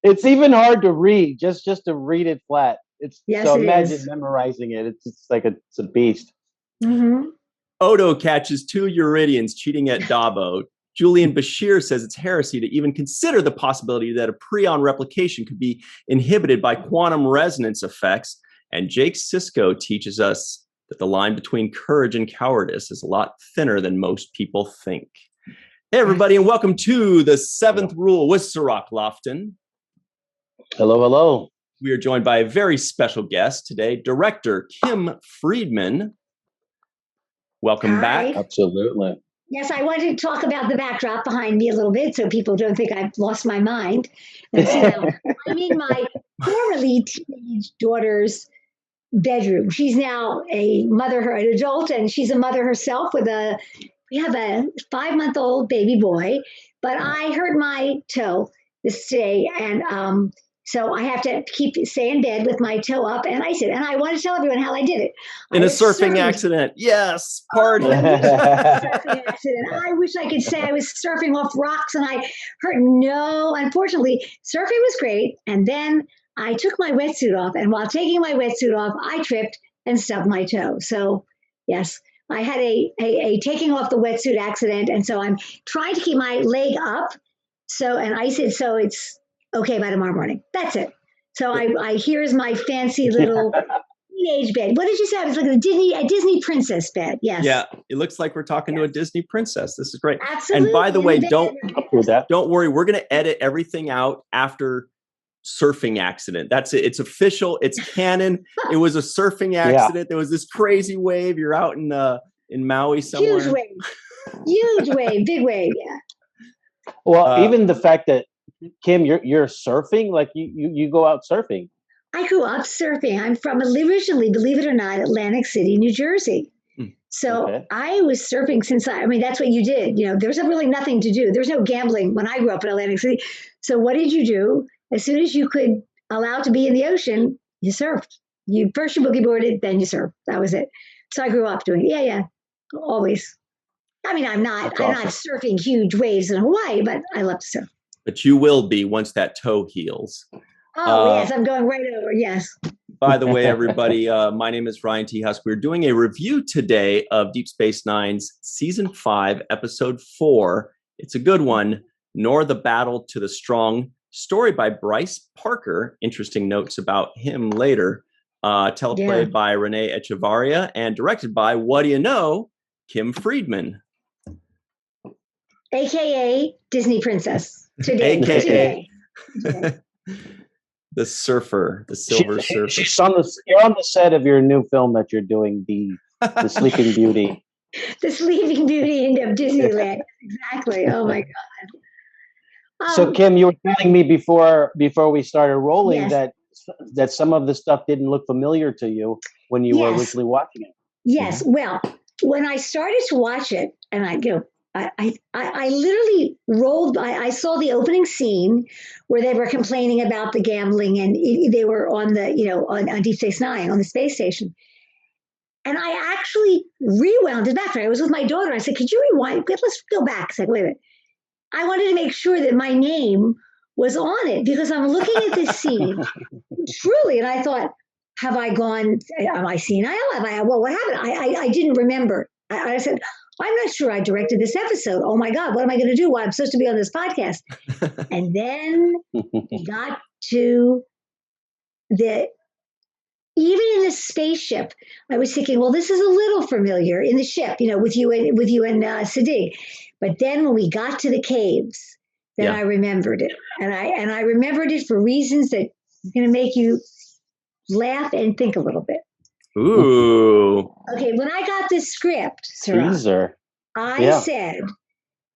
It's even hard to read, just to read it flat. Yes, so it imagine is. memorizing it. It's a beast. Mm-hmm. Odo catches 2 Euridians cheating at Dabo. Julian Bashir says it's heresy to even consider the possibility that a prion replication could be inhibited by quantum resonance effects. And Jake Sisko teaches us that the line between courage and cowardice is a lot thinner than most people think. Hey, everybody, and welcome to the 7th Rule with Cirroc Lofton. Hello, hello. We are joined by a very special guest today, director Kim Friedman. Welcome back. Absolutely. Yes, I wanted to talk about the backdrop behind me a little bit so people don't think I've lost my mind. And see now, I'm in my formerly teenage daughter's bedroom. She's now a mother, an adult, and she's a mother herself we have a 5-month-old baby boy, but I hurt my toe this day, and so I have to stay in bed with my toe up and ice it. And I want to tell everyone how I did it. In a surfing accident. Yes, party. Surfing accident. I wish I could say I was surfing off rocks and I hurt. No, unfortunately, surfing was great. And then I took my wetsuit off, and while taking my wetsuit off, I tripped and stubbed my toe. So, yes, I had a taking off the wetsuit accident, and so I'm trying to keep my leg up, and ice it so it's okay by tomorrow morning. That's it. So here's my fancy little teenage bed. What did you say? It was like a Disney princess bed. Yes. Yeah, it looks like we're talking to a Disney princess. This is great. Absolutely. And by the way, don't worry. We're going to edit everything out after surfing accident. That's it. It's official. It's canon. It was a surfing accident. Yeah. There was this crazy wave. You're out in Maui somewhere. Huge wave, big wave. Yeah. Well, even the fact that Kim, you're surfing, like you go out surfing. I grew up surfing. I'm from originally, believe it or not, Atlantic City, New Jersey. So I was surfing since that's what you did. You know, there was really nothing to do. There was no gambling when I grew up in Atlantic City. So what did you do? As soon as you could allow to be in the ocean, you surfed. You first you boogie boarded, then you surfed. That was it. So I grew up doing it. Yeah, always. I'm not surfing huge waves in Hawaii, but I love to surf. But you will be once that toe heals. Oh, yes, I'm going right over. Yes. By the way, everybody, my name is Ryan T. Husk. We're doing a review today of Deep Space Nine's Season 5, Episode 4. It's a good one. Nor the Battle to the Strong. Story by Bryce Parker. Interesting notes about him later. Teleplay by Renee Echevarria and directed by, what do you know, Kim Friedman. AKA Disney Princess. Today. The surfer, the silver surfer. You're on the set of your new film that you're doing, the Sleeping Beauty. The Sleeping Beauty of Disneyland. Exactly. Oh my God. So Kim, you were telling me before we started rolling that some of the stuff didn't look familiar to you when you were originally watching it. Yes. Well, when I started to watch it, and I literally rolled. I saw the opening scene where they were complaining about the gambling, and they were on on Deep Space Nine on the space station. And I actually rewound it back. I was with my daughter. I said, "Could you rewind? Let's go back." I said, "Wait a minute." I wanted to make sure that my name was on it because I'm looking at this scene truly, and I thought, "Have I gone? Am I senile? What happened?" I didn't remember. I said, I'm not sure I directed this episode. Oh my God, what am I going to do while I'm supposed to be on this podcast? And then we got to even in the spaceship, I was thinking, well, this is a little familiar in the ship, with you and Sadiq. But then when we got to the caves, then I remembered it. And I remembered it for reasons that are going to make you laugh and think a little bit. Ooh. Okay, when I got this script, Cirroc, I said,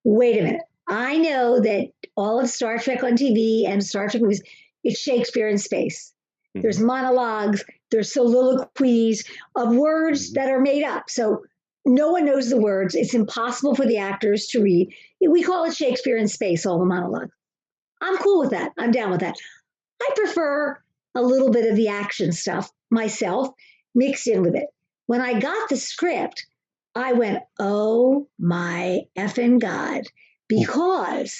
wait a minute. I know that all of Star Trek on TV and Star Trek movies, it's Shakespeare in space. Mm-hmm. There's monologues, there's soliloquies of words that are made up. So no one knows the words. It's impossible for the actors to read. We call it Shakespeare in space, all the monologues. I'm cool with that. I'm down with that. I prefer a little bit of the action stuff myself mixed in with it. When I got the script, I went, oh my effing God, because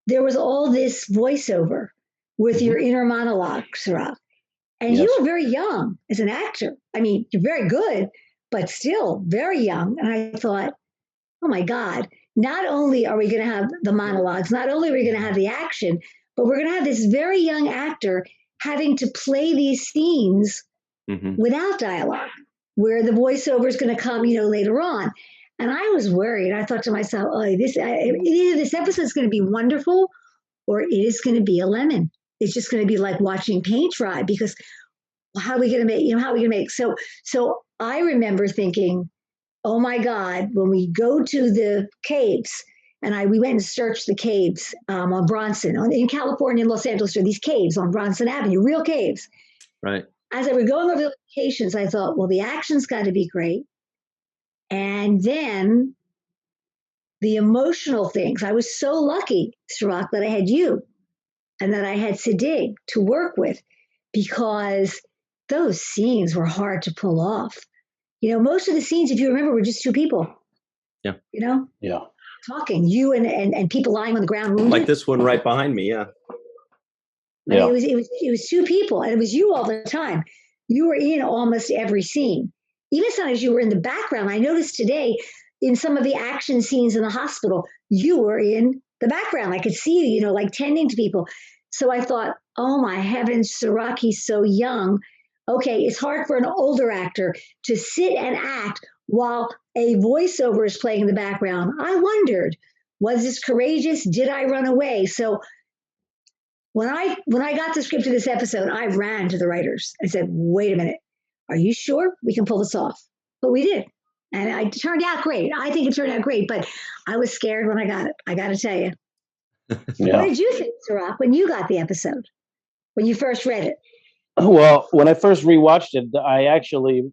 there was all this voiceover with your inner monologue, Cirroc. And Yes. you were very young as an actor. I mean, you're very good, but still very young. And I thought, oh my God, not only are we going to have the monologues, not only are we going to have the action, but we're going to have this very young actor having to play these scenes without dialogue, where the voiceover is going to come, later on. And I was worried. I thought to myself, either this episode is going to be wonderful or it is going to be a lemon. It's just going to be like watching paint dry, because how are we going to make, So I remember thinking, oh my God, when we go to the caves, and we went and searched the caves on Bronson, in California and Los Angeles, there are these caves on Bronson Avenue, real caves. Right. As I was going over the locations, I thought, well, the action's got to be great. And then the emotional things. I was so lucky, Cirroc, that I had you and that I had Sadig to work with, because those scenes were hard to pull off. Most of the scenes, if you remember, were just two people. Yeah. Yeah. Talking, you and people lying on the ground wounded. Like this one right behind me, yeah. I mean, it was two people, and it was you all the time. You were in almost every scene. Even sometimes you were in the background. I noticed today in some of the action scenes in the hospital, you were in the background. I could see you, like tending to people. So I thought, oh my heavens, Cirroc, he's so young. Okay, it's hard for an older actor to sit and act while a voiceover is playing in the background. I wondered, was this courageous? Did I run away? So when I got the script of this episode, I ran to the writers. I said, wait a minute, are you sure we can pull this off? But we did. And it turned out great. I think it turned out great, but I was scared when I got it. I got to tell you. Yeah. What did you think, Cirroc, when you got the episode, when you first read it? Well, when I first rewatched it, I actually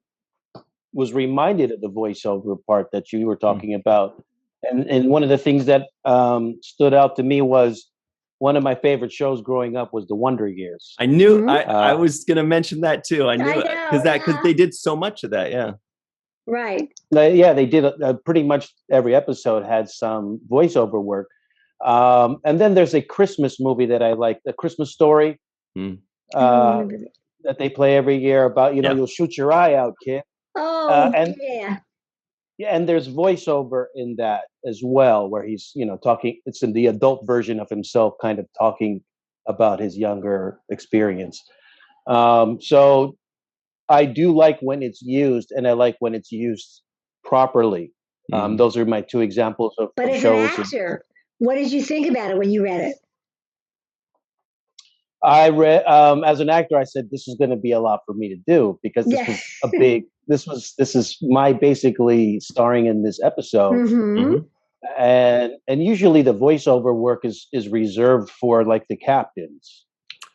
was reminded of the voiceover part that you were talking about. And one of the things that stood out to me was one of my favorite shows growing up was The Wonder Years. I knew I was going to mention that too. I knew because they did so much of that. Yeah. Right. Yeah, they did pretty much every episode had some voiceover work. And then there's a Christmas movie that I like, The Christmas Story, that they play every year about, you'll shoot your eye out, kid. Oh, yeah. Yeah, and there's voiceover in that as well, where he's, talking. It's in the adult version of himself, kind of talking about his younger experience. So I do like when it's used, and I like when it's used properly. Those are my two examples of But as shows. an actor, what did you think about it when you read it? I read, as an actor, I said, this is going to be a lot for me to do, because this was a big, this is my basically starring in this episode. And usually the voiceover work is reserved for like the captains.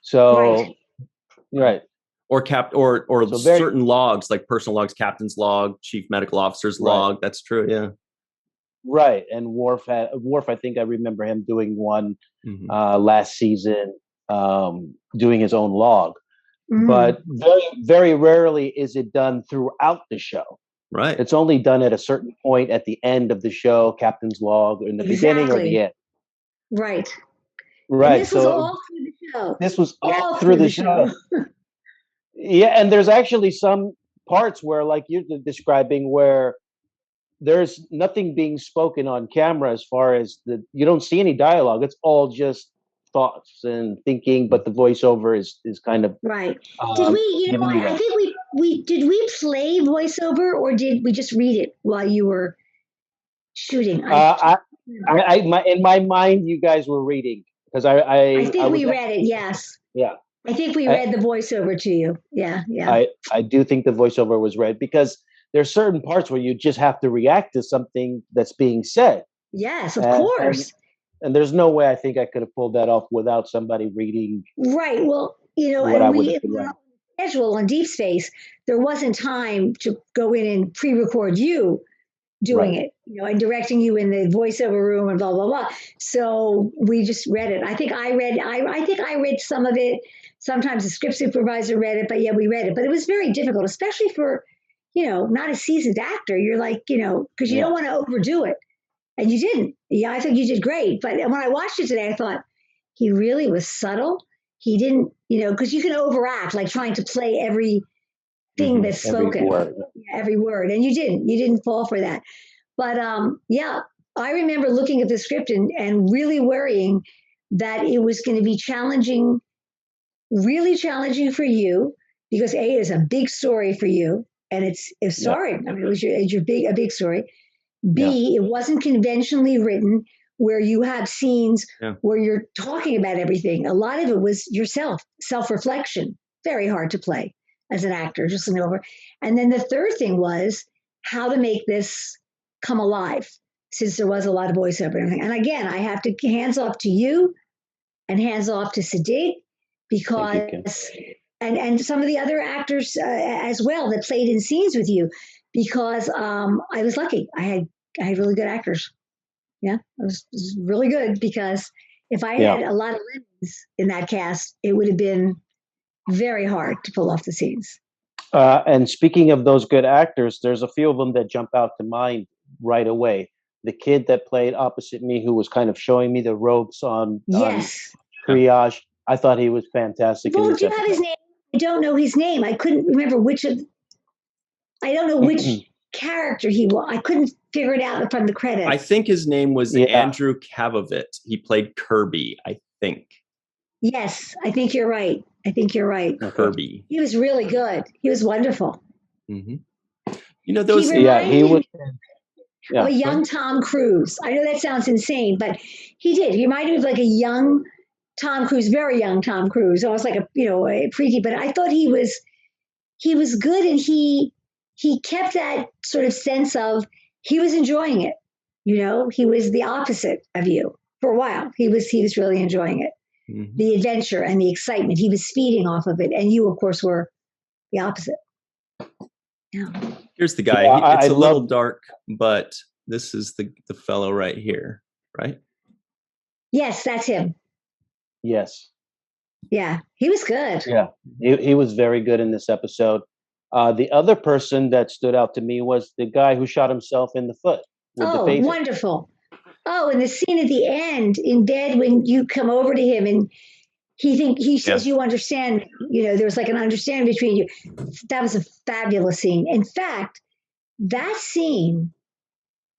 So, right. Or certain logs, like personal logs, captain's log, chief medical officer's log. That's true. Yeah. Right. And Worf, I think I remember him doing one last season, doing his own log. But very, very rarely is it done throughout the show. Right. It's only done at a certain point at the end of the show, captain's log, in the beginning or the end. Right. Right. And this was all through the show. This was all through the show. Yeah, and there's actually some parts where, like you're describing, where there's nothing being spoken on camera as far as you don't see any dialogue. It's all just thoughts and thinking, but the voiceover is kind of right. Did we? I think we did we play voiceover, or did we just read it while you were shooting? In my mind, you guys were reading, because I think we read it. Yes. Yeah. I think we read the voiceover to you. Yeah. I do think the voiceover was read, because there's certain parts where you just have to react to something that's being said. Yes, of course. And there's no way I think I could have pulled that off without somebody reading. Right. Well, and we schedule on Deep Space, there wasn't time to go in and pre-record you doing it, and directing you in the voiceover room and blah, blah, blah. So we just read it. I think I read some of it. Sometimes the script supervisor read it, but yeah, we read it. But it was very difficult, especially for, not a seasoned actor. You're like, because you don't want to overdo it. And you didn't. Yeah, I think you did great. But when I watched it today, I thought he really was subtle. he didn't, because you can overact, like trying to play every thing that's spoken, every word, and you didn't fall for that. But yeah, I remember looking at the script and really worrying that it was going to be challenging, really challenging for you, because A, is a big story for you, and it's sorry, I mean, it was a big story. B, it wasn't conventionally written, where you have scenes where you're talking about everything. A lot of it was yourself, self-reflection. Very hard to play as an actor, just looking over. And then the third thing was how to make this come alive, since there was a lot of voiceover and everything. And again, I have to hands off to you and hands off to Sadiq, because and some of the other actors as well that played in scenes with you, because I was lucky. I had really good actors. Yeah, it was really good, because if I had a lot of lemons in that cast, it would have been very hard to pull off the scenes. And speaking of those good actors, there's a few of them that jump out to mind right away. The kid that played opposite me, who was kind of showing me the ropes on triage, I thought he was fantastic. Well, do you have his name? I don't know his name. I couldn't remember which character he was. I couldn't figure it out from the credits. I think his name was Andrew Kavovit. He played Kirby, I think. Yes, I think you're right. Kirby. He was really good. He was wonderful. Mm-hmm. Those. He was. A young Tom Cruise. I know that sounds insane, but he did. He reminded me of like a young Tom Cruise, very young Tom Cruise, almost like a preteen. But I thought he was good, and he kept that sort of sense of he was enjoying it. He was the opposite of you for a while. He was really enjoying it, the adventure and the excitement. He was feeding off of it, and you, of course, were the opposite. Yeah. Here's the guy. It's a little dark, but this is the fellow right here, right? Yes, that's him. Yes. Yeah, he was good. Yeah, he was very good in this episode. The other person that stood out to me was the guy who shot himself in the foot. Oh, wonderful. Oh, and the scene at the end in bed when you come over to him and he says, you understand, there was like an understanding between you. That was a fabulous scene. In fact, that scene,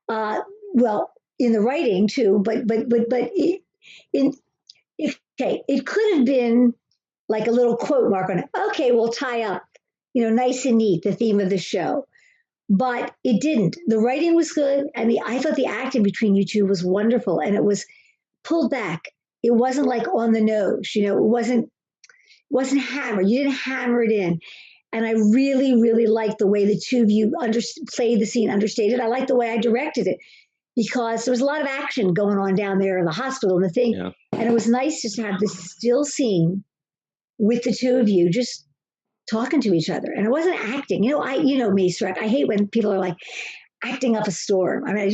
well, in the writing too, but it could have been like a little quote mark on it. Okay, we'll tie up, nice and neat, the theme of the show. But it didn't. The writing was good. I thought the acting between you two was wonderful, and it was pulled back. It wasn't like on the nose, it wasn't hammered. You didn't hammer it in. And I really, really liked the way the two of you played the scene, understated. I liked the way I directed it, because there was a lot of action going on down there in the hospital and the thing. Yeah. And it was nice just to have this still scene with the two of you just talking to each other. And it wasn't acting. Me, Cirroc. I hate when people are like acting up a storm. I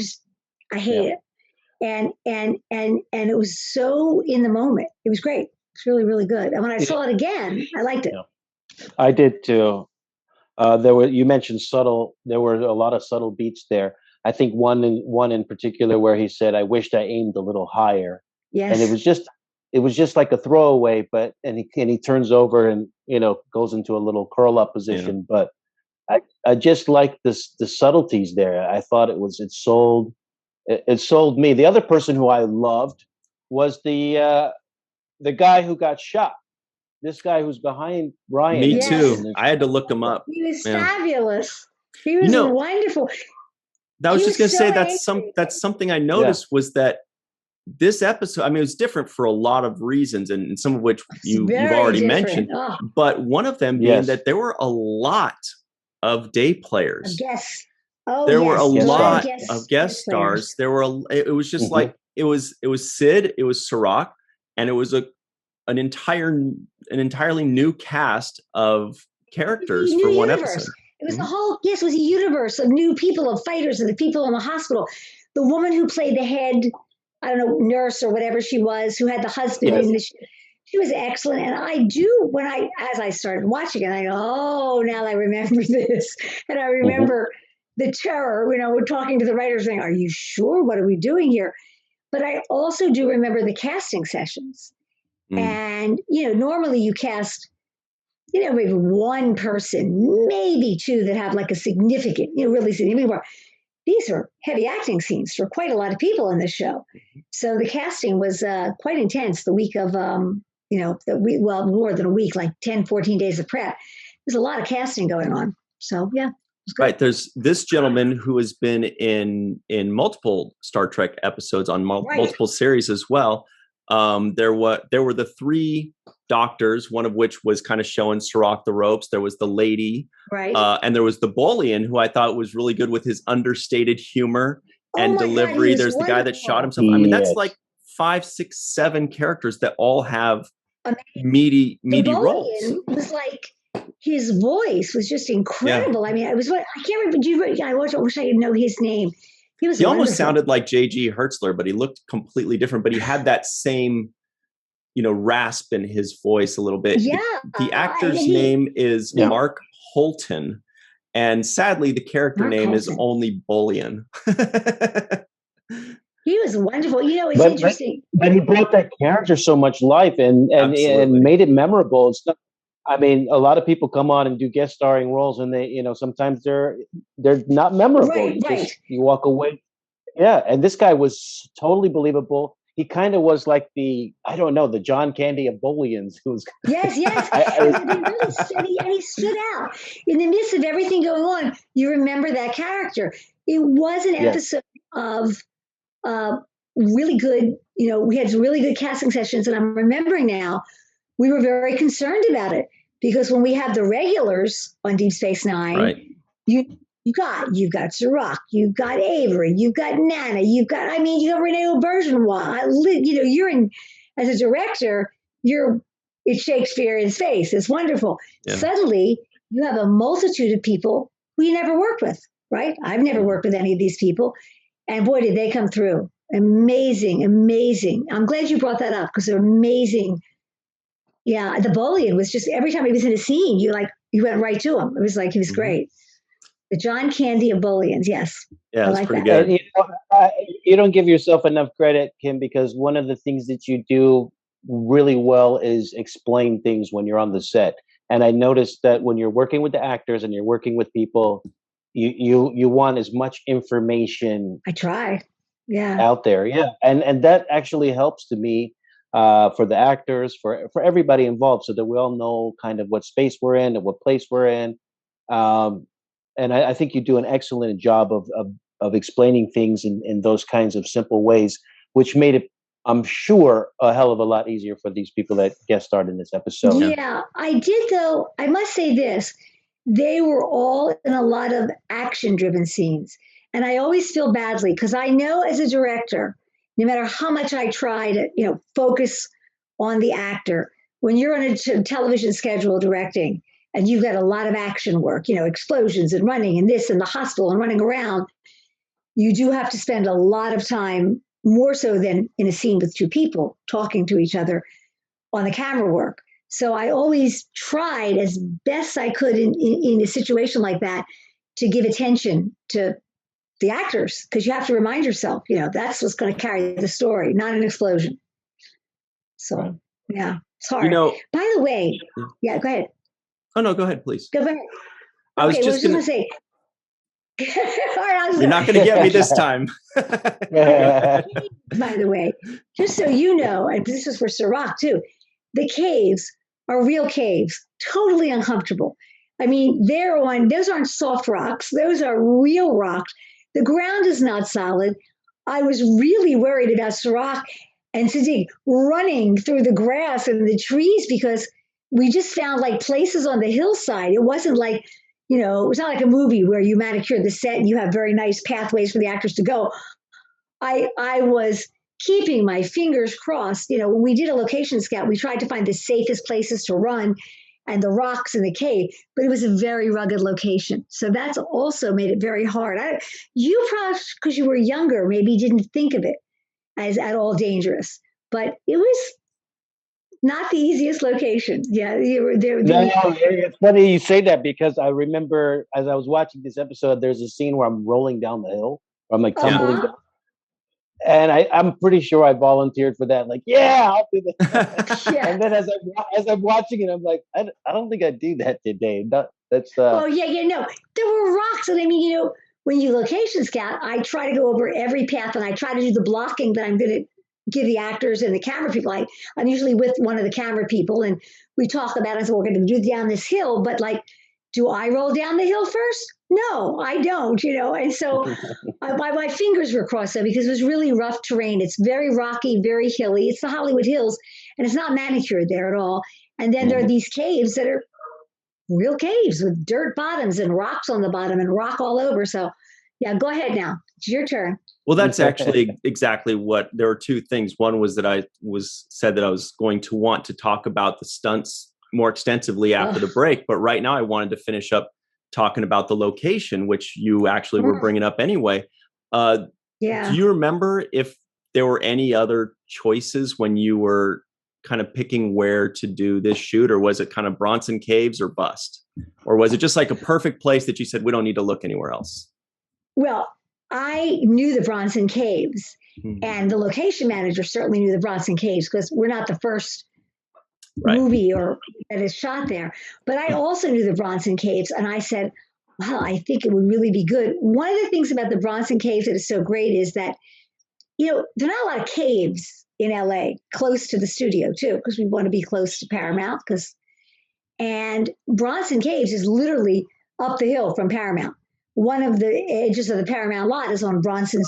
hate it. And it was so in the moment. It was great. It's really, really good. And when I saw it again, I liked it. Yeah. I did too. You mentioned subtle. There were a lot of subtle beats there. I think one in particular where he said, "I wished I aimed a little higher." Yes. And it was just like a throwaway, and he turns over and goes into a little curl up position. Yeah. But I just like the subtleties there. I thought it sold me. The other person who I loved was the guy who got shot. This guy who's behind Ryan. Me too. I had to look him up. He was fabulous. He was wonderful. I was just going to say that's something I noticed was that this episode, it was different for a lot of reasons, and some of which you've already mentioned. Oh. But one of them being that there were a lot of day players. Yes. There were a lot of guest stars. There were. It was just like it was Sid, it was Cirroc, and it was an entirely new cast of characters for one episode. It was it was a universe of new people, of fighters, and the people in the hospital. The woman who played the head, I don't know, nurse or whatever she was, who had the husband. Yes. She was excellent. And as I started watching it, I go, oh, now I remember this. And I remember the terror, we're talking to the writers saying, are you sure? What are we doing here? But I also do remember the casting sessions. And, normally you cast, maybe one person, maybe two that have like a significant, really significant part. These are heavy acting scenes for quite a lot of people in this show. So the casting was quite intense the week of, more than a week, like 10, 14 days of prep. There's a lot of casting going on. So, yeah. Right. There's this gentleman who has been in multiple Star Trek episodes on multiple series as well. There were the three doctors, one of which was kind of showing Cirroc the ropes. There was the lady, right, and there was the Bolian, who I thought was really good with his understated humor and delivery. God, There's wonderful. The guy that shot himself. I mean, that's like 5, 6, 7 characters that all have meaty roles. Was like, his voice was just incredible. Yeah. I mean, I can't remember. I wish I could know his name. He almost sounded like J.G. Hertzler, but he looked completely different. But he had that same, rasp in his voice a little bit. Yeah. The actor's name is Mark Holton. And sadly, the character name is only Bolian. He was wonderful. It's interesting. But he brought that character so much life and made it memorable and stuff. I mean, a lot of people come on and do guest starring roles, and they, sometimes they're not memorable. Right. You walk away. Yeah, and this guy was totally believable. He kind of was like the John Candy of Bolians. Who was yes. And he stood out in the midst of everything going on. You remember that character. It was an episode of really good. We had really good casting sessions, and I'm remembering now. We were very concerned about it because when we have the regulars on Deep Space Nine, right. you've got Cirroc, you've got Avery, you've got Nana, you got Renee Auberjonois. You're in as a director, it's Shakespeare in space. It's wonderful. Yeah. Suddenly, you have a multitude of people who you never worked with, right? I've never worked with any of these people, and boy, did they come through! Amazing. I'm glad you brought that up because they're amazing. Yeah, the Bolian was just, every time he was in a scene, you went right to him. It was like, he was great. The John Candy of Bolians, yes. Yeah, that's pretty good. And, you don't give yourself enough credit, Kim, because one of the things that you do really well is explain things when you're on the set. And I noticed that when you're working with the actors and you're working with people, you want as much information. I try. Yeah. Out there. Yeah. And that actually helps to me. For the actors, for everybody involved, so that we all know kind of what space we're in and what place we're in. And I think you do an excellent job of explaining things in those kinds of simple ways, which made it, I'm sure, a hell of a lot easier for these people that guest starred in this episode. Yeah, I did, though. I must say this. They were all in a lot of action-driven scenes. And I always feel badly because I know as a director, no matter how much I try to, focus on the actor, when you're on a television schedule directing and you've got a lot of action work, explosions and running and this and the hospital and running around, you do have to spend a lot of time, more so than in a scene with two people talking to each other, on the camera work. So I always tried as best I could in a situation like that to give attention to the actors, because you have to remind yourself, that's what's going to carry the story, not an explosion. So, yeah, it's hard. By the way, yeah, go ahead. Oh, no, go ahead, please. Go ahead. I was just going to say. You're not going to get me this time. By the way, just so you know, and this is for Cirroc too, the caves are real caves, totally uncomfortable. I mean, those aren't soft rocks. Those are real rocks. The ground is not solid. I was really worried about Cirroc and Sadiq running through the grass and the trees because we just found like places on the hillside. It wasn't like, it was not like a movie where you manicure the set and you have very nice pathways for the actors to go. I was keeping my fingers crossed. When we did a location scout, we tried to find the safest places to run and the rocks in the cave, but it was a very rugged location. So that's also made it very hard. You probably, because you were younger, maybe didn't think of it as at all dangerous, but it was not the easiest location. Yeah. It's funny you say that because I remember as I was watching this episode, there's a scene where I'm rolling down the hill. I'm like tumbling down. And I'm pretty sure I volunteered for that. Like, yeah, I'll do that. Yeah. And then as I'm watching it, I'm like, I don't think I'd do that today. That's Well, no, there were rocks, and I mean, when you location scout, I try to go over every path, and I try to do the blocking that I'm going to give the actors and the camera people. I'm usually with one of the camera people, and we talk about it. So we're going to do down this hill, but like, do I roll down the hill first? No, I don't. And so my fingers were crossed though, because it was really rough terrain. It's very rocky, very hilly. It's the Hollywood Hills, and it's not manicured there at all. And then there are these caves that are real caves with dirt bottoms and rocks on the bottom and rock all over. So, yeah, go ahead now. It's your turn. Well, that's actually exactly what. There were two things. One was that I said that I was going to want to talk about the stunts more extensively after the break, but right now I wanted to finish up talking about the location, which you actually were bringing up anyway. Do you remember if there were any other choices when you were kind of picking where to do this shoot, or was it kind of Bronson Caves or bust? Or was it just like a perfect place that you said, we don't need to look anywhere else? Well, I knew the Bronson Caves, and the location manager certainly knew the Bronson Caves, because we're not the first movie that is shot there. But I also knew the Bronson Caves, and I said, wow, I think it would really be good. One of the things about the Bronson Caves that is so great is that, there are not a lot of caves in LA close to the studio too, because we want to be close to Paramount. And Bronson Caves is literally up the hill from Paramount. One of the edges of the Paramount lot is on Bronson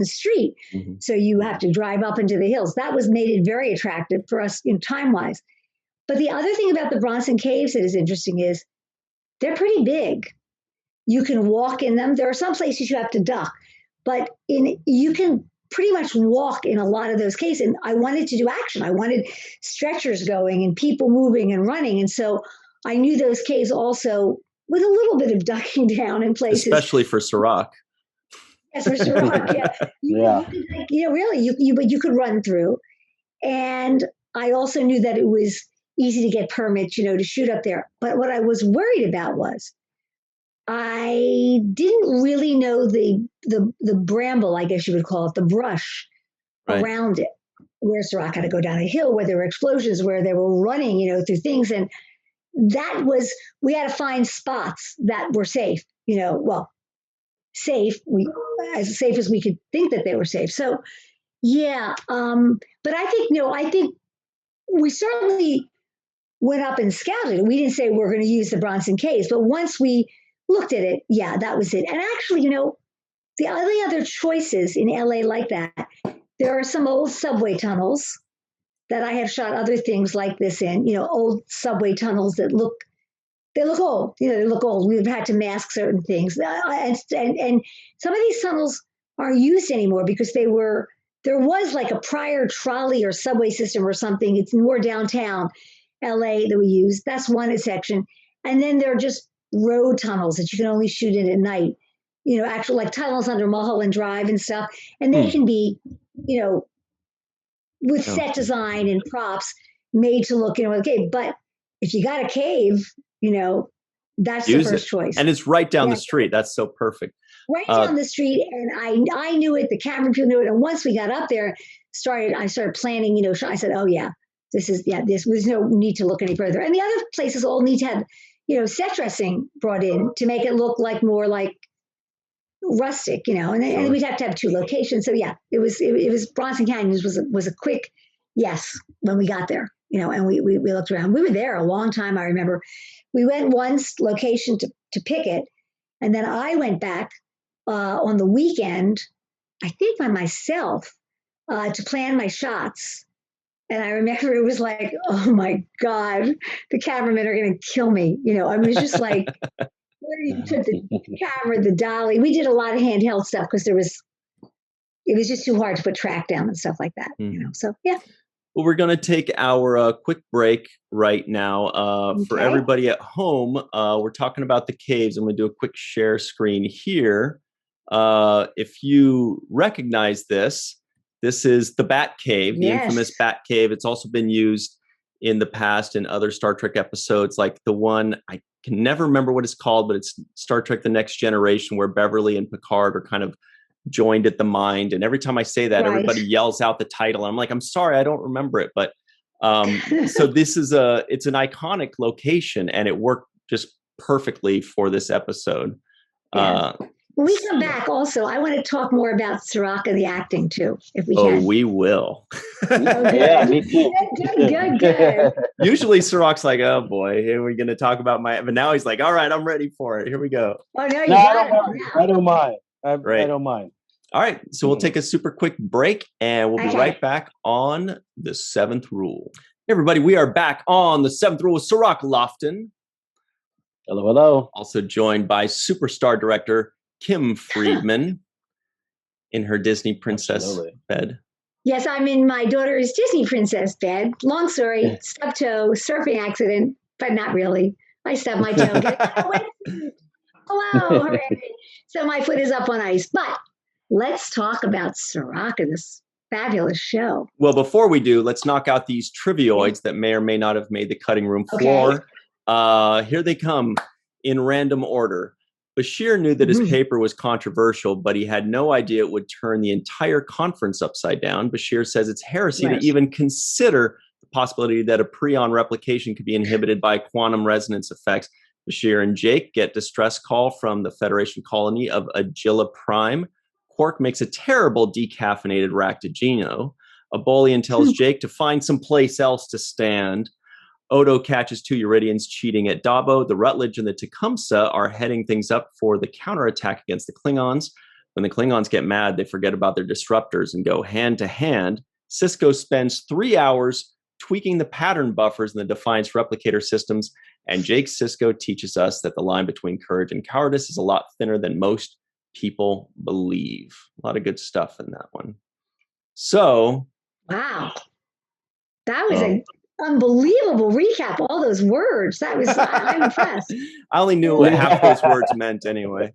Street. So you have to drive up into the hills. That made it very attractive for us time-wise. But the other thing about the Bronson Caves that is interesting is they're pretty big. You can walk in them. There are some places you have to duck, but you can pretty much walk in a lot of those caves. And I wanted to do action. I wanted stretchers going and people moving and running. And so I knew those caves also with a little bit of ducking down in places. Especially for Cirroc. Yes, for Cirroc, but you could run through. And I also knew that it was easy to get permits, to shoot up there. But what I was worried about was I didn't really know the bramble, I guess you would call it, the brush around it, where Cirroc had to go down a hill, where there were explosions, where they were running, through things. And we had to find spots that were safe, safe, as safe as we could think that they were safe. So, but I think we certainly went up and scouted. We didn't say we're going to use the Bronson Caves, but once we looked at it, that was it. And actually, the only other choices in LA like that, there are some old subway tunnels that I have shot other things like this in, old subway tunnels that look old, they look old. We've had to mask certain things. And some of these tunnels aren't used anymore because there was like a prior trolley or subway system or something. It's more downtown LA that we use. That's one section. And then there are just road tunnels that you can only shoot in at night, actual like tunnels under Mulholland Drive and stuff. And they can be, with set design and props made to look, okay. But if you got a cave, that's the first choice. And it's right down the street. That's so perfect. Right down the street. And I knew it, the camera people knew it. And once we got up there, I started planning, I said, oh yeah, this there's no need to look any further. And the other places all need to have, set dressing brought in to make it look like more like rustic, and we'd have to have two locations. So it was Bronson Canyon was a quick yes when we got there, and we looked around. We were there a long time. I remember we went once location to pick it, and then I went back on the weekend, I think by myself, to plan my shots. And I remember it was like, oh my God, the cameramen are going to kill me. I mean, it's just like, where do you put the camera, the dolly? We did a lot of handheld stuff because it was just too hard to put track down and stuff like that. So yeah. Well, we're going to take our quick break right now. For everybody at home, we're talking about the caves. I'm going to do a quick share screen here. If you recognize this is the Bat Cave, the infamous Bat Cave. It's also been used in the past in other Star Trek episodes, like the one, I can never remember what it's called, but it's Star Trek The Next Generation, where Beverly and Picard are kind of joined at the mind. And every time I say that, everybody yells out the title. I'm like, I'm sorry, I don't remember it. But so this is it's an iconic location, and it worked just perfectly for this episode. Yeah. When we come back, also, I want to talk more about Cirroc and the acting too, if we can. Oh, we will. Yeah, me too. Good. Usually Cirroc's like, oh boy, here we're going to talk about but now he's like, all right, I'm ready for it. Here we go. Oh, no, I don't mind. I don't mind. All right, so we'll take a super quick break, and we'll be right back on The Seventh Rule. Hey, everybody, we are back on The Seventh Rule with Cirroc Lofton. Hello, hello. Also joined by superstar director Kim Friedman in her Disney princess bed. Yes, I'm in my daughter's Disney princess bed. Long story, stubbed toe, surfing accident, but not really. I stubbed my toe. Hello, hooray. So my foot is up on ice. But let's talk about Cirroc and this fabulous show. Well, before we do, let's knock out these trivioids that may or may not have made the cutting room floor. Here they come in random order. Bashir knew that his paper was controversial, but he had no idea it would turn the entire conference upside down. Bashir says it's heresy to even consider the possibility that a prion replication could be inhibited by quantum resonance effects. Bashir and Jake get distress call from the Federation colony of Agila Prime. Quark makes a terrible decaffeinated Ractigino. Abolian tells Jake to find someplace else to stand. Odo catches 2 Euridians cheating at Dabo. The Rutledge and the Tecumseh are heading things up for the counterattack against the Klingons. When the Klingons get mad, they forget about their disruptors and go hand to hand. Sisko spends 3 hours tweaking the pattern buffers in the Defiance replicator systems, and Jake Sisko teaches us that the line between courage and cowardice is a lot thinner than most people believe. A lot of good stuff in that one. So, wow, that was an unbelievable recap. All those words. That was I'm impressed. I only knew what half those words meant anyway.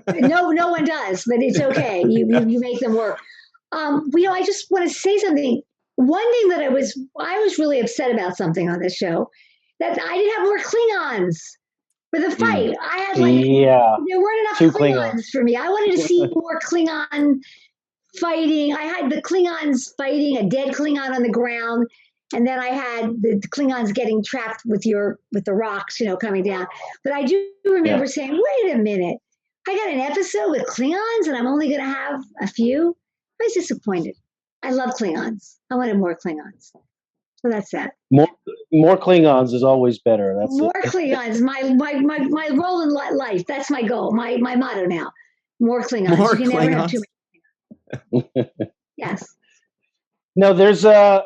No one does, but it's okay. You make them work. I just want to say something. One thing that I was really upset about something on this show, that I didn't have more Klingons for the fight. I had there weren't enough Klingons for me. I wanted to see more Klingon fighting. I had the Klingons fighting a dead Klingon on the ground, and then I had the Klingons getting trapped with the rocks, coming down. But I do remember saying, "Wait a minute! I got an episode with Klingons, and I'm only going to have a few." I was disappointed. I love Klingons. I wanted more Klingons. So that's that. More Klingons is always better. That's more Klingons. My role in life. That's my goal. My motto now. More Klingons. More you can Klingons. never have too many. Yes. No, there's as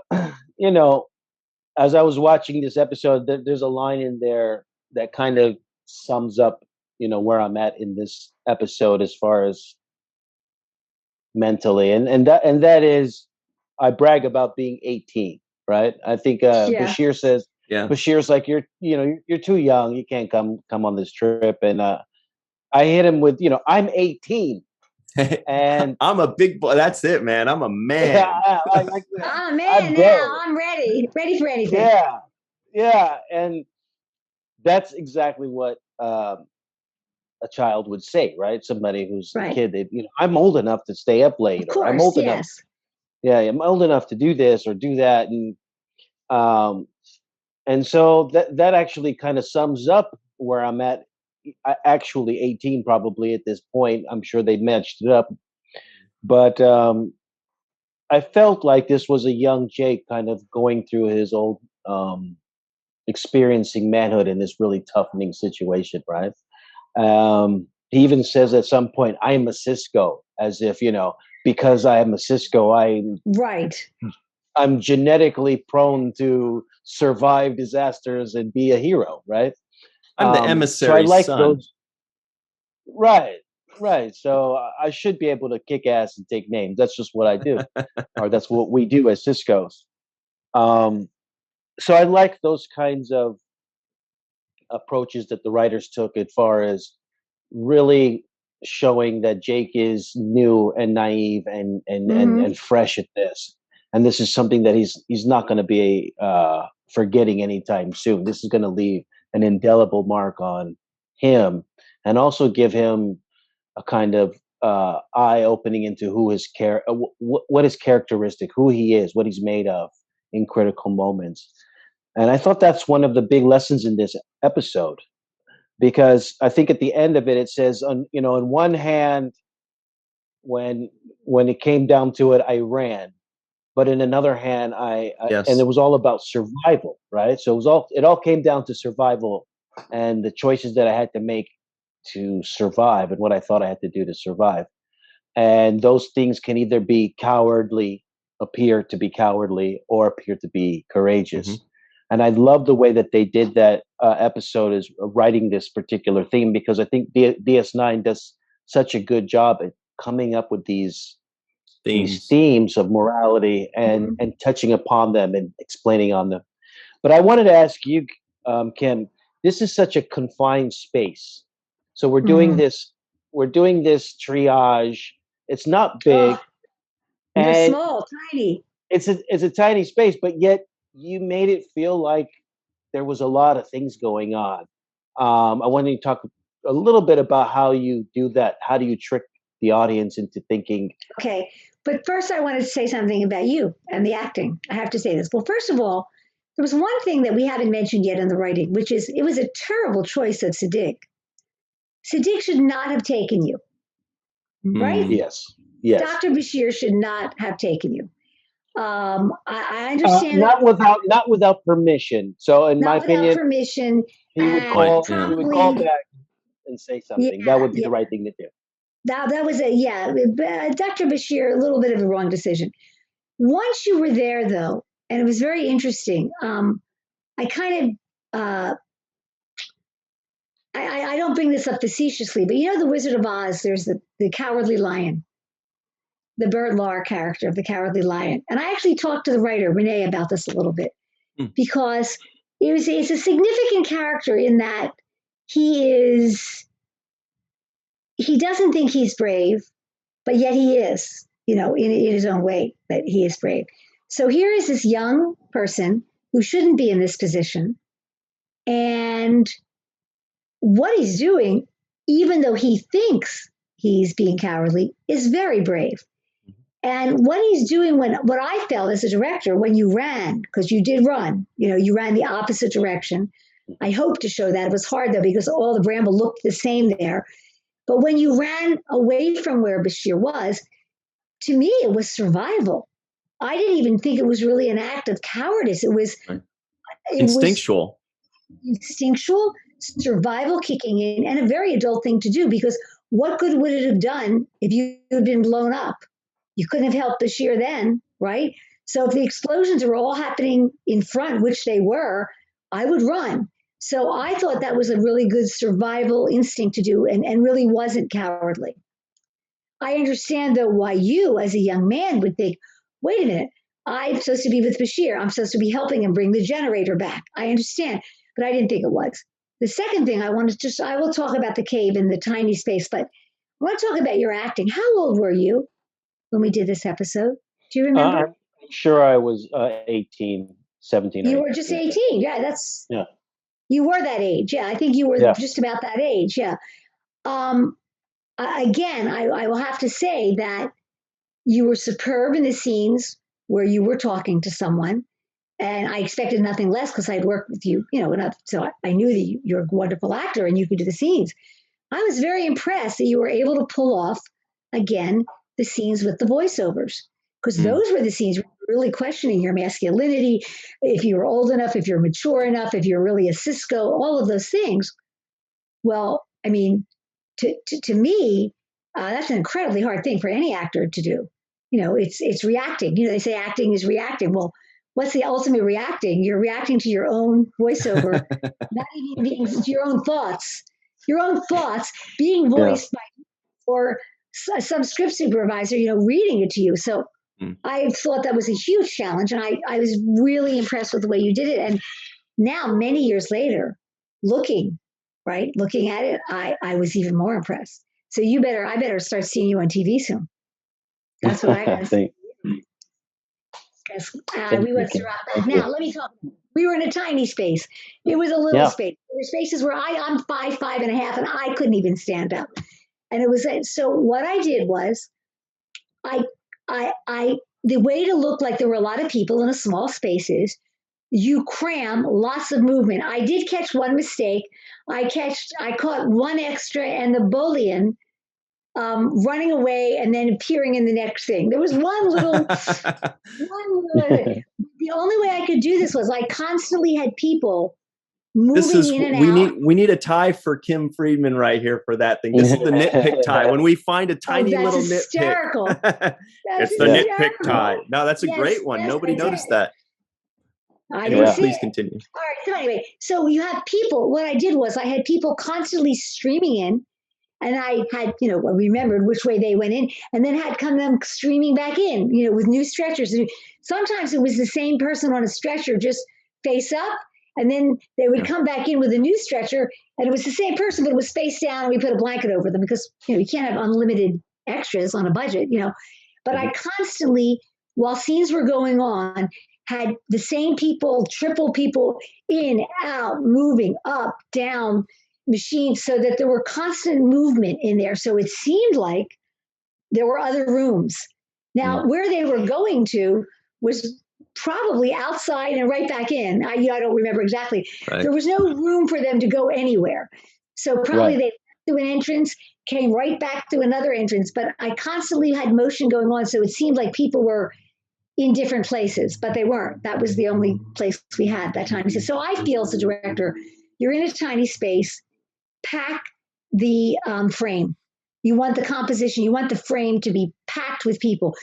I was watching this episode, there's a line in there that kind of sums up, where I'm at in this episode as far as mentally, and that is, I brag about being 18, right? I think Bashir says, Bashir's like, you're too young, you can't come on this trip, and I hit him with, I'm 18. And I'm a big boy. That's it, man. I'm a man. I'm a man now. I'm ready for anything. Yeah, and that's exactly what a child would say, right? Somebody who's a kid. I'm old enough to stay up late. Of course, I'm old enough. Yeah, I'm old enough to do this or do that, and so that actually kind of sums up where I'm at. Actually 18 probably at this point. I'm sure they matched it up, but I felt like this was a young Jake kind of going through his old experiencing manhood in this really toughening situation, right? He even says at some point, I'm a Sisko, as if, because I am a Sisko, I'm genetically prone to survive disasters and be a hero, right? I'm the emissary so I like son. Those. Right. So I should be able to kick ass and take names. That's just what I do, or that's what we do as Siskos. So I like those kinds of approaches that the writers took as far as really showing that Jake is new and naive and fresh at this, and this is something that he's not going to be forgetting anytime soon. This is going to leave an indelible mark on him, and also give him a kind of eye-opening into who his what his characteristic, who he is, what he's made of in critical moments. And I thought that's one of the big lessons in this episode, because I think at the end of it, it says, on one hand, when it came down to it, I ran, but in another hand, and it was all about survival, right? So it all came down to survival and the choices that I had to make to survive and what I thought I had to do to survive. And those things can either appear to be cowardly, or appear to be courageous. Mm-hmm. And I love the way that they did that episode, is writing this particular theme, because I think DS9 does such a good job at coming up with these themes of morality and touching upon them and explaining on them. But I wanted to ask you, Kim, this is such a confined space. So we're doing this triage. It's not big. They're small, tiny. It's a tiny space, but yet you made it feel like there was a lot of things going on. I wanted to talk a little bit about how you do that. How do you trick the audience into thinking? Okay, but first I wanted to say something about you and the acting. I have to say this. Well, first of all, there was one thing that we haven't mentioned yet in the writing, which is it was a terrible choice of Siddiq. Siddiq should not have taken you, right? Yes. Dr. Bashir should not have taken you. I understand not without permission. So, in my opinion, without permission, he would call back and say something. That would be the right thing to do. That was Dr. Bashir, a little bit of a wrong decision. Once you were there, though, and it was very interesting. I kind of I don't bring this up facetiously, but the Wizard of Oz. There's the Cowardly Lion, the Bert Lahr character of the Cowardly Lion. And I actually talked to the writer, Renee, about this a little bit, because it's a significant character in that he doesn't think he's brave, but yet he is, in his own way, that he is brave. So here is this young person who shouldn't be in this position. And what he's doing, even though he thinks he's being cowardly, is very brave. And what he's doing, what I felt as a director, when you ran, because you did run, you ran the opposite direction. I hope to show that. It was hard, though, because all the bramble looked the same there. But when you ran away from where Bashir was, to me, it was survival. I didn't even think it was really an act of cowardice. It was instinctual. Instinctual, survival kicking in, and a very adult thing to do, because what good would it have done if you had been blown up? You couldn't have helped Bashir then, right? So if the explosions were all happening in front, which they were, I would run. So I thought that was a really good survival instinct to do, and really wasn't cowardly. I understand, though, why you, as a young man, would think, wait a minute, I'm supposed to be with Bashir. I'm supposed to be helping him bring the generator back. I understand, but I didn't think it was. The second thing I will talk about the cave and the tiny space, but I want to talk about your acting. How old were you when we did this episode? Do you remember? I'm sure I was 18, 17. You were just 18. Yeah, you were that age. Yeah, I think you were just about that age. Yeah. Again, I will have to say that you were superb in the scenes where you were talking to someone. And I expected nothing less, because I'd worked with you, so I knew that you're a wonderful actor and you could do the scenes. I was very impressed that you were able to pull off, again, the scenes with the voiceovers, because those were the scenes where you were really questioning your masculinity, if you were old enough, if you're mature enough, if you're really a Sisko, all of those things. Well, I mean, to me, that's an incredibly hard thing for any actor to do. It's reacting. They say acting is reacting. Well, what's the ultimate reacting? You're reacting to your own voiceover, not even being to your own thoughts being voiced by or some script supervisor, reading it to you. So I thought that was a huge challenge, and I was really impressed with the way you did it. And now, many years later, looking at it, I was even more impressed. So I better start seeing you on TV soon. That's what I gotta say. We went through that. Now, let me talk. We were in a tiny space. It was a little space. There were spaces where I'm 5'5.5", and I couldn't even stand up. And it was so. What I did was, the way to look like there were a lot of people in a small space is you cram lots of movement. I did catch one mistake. I caught one extra and the bullion running away and then appearing in the next thing. There was one little. The only way I could do this was I constantly had people moving in and out. We need a tie for Kim Friedman right here for that thing. This is the nitpick tie. When we find a tiny little hysterical. nitpick, it's the nitpick tie. No, that's a great one. Nobody noticed that. Please continue. All right. So anyway, so you have people. What I did was I had people constantly streaming in, and I had, remembered which way they went in, and then had them streaming back in, with new stretchers. And sometimes it was the same person on a stretcher, just face up, and then they would come back in with a new stretcher, and it was the same person, but it was face down, and we put a blanket over them because you can't have unlimited extras on a budget, But I constantly, while scenes were going on, had the same people, triple people in, out, moving, up, down, machines, so that there were constant movement in there. So it seemed like there were other rooms. Now, where they were going to was probably outside and right back in. I don't remember exactly. Right. There was no room for them to go anywhere. So probably they went through an entrance, came right back to another entrance. But I constantly had motion going on. So it seemed like people were in different places, but they weren't. That was the only place we had that time. So I feel as a director, you're in a tiny space, pack the frame. You want the composition, you want the frame to be packed with people.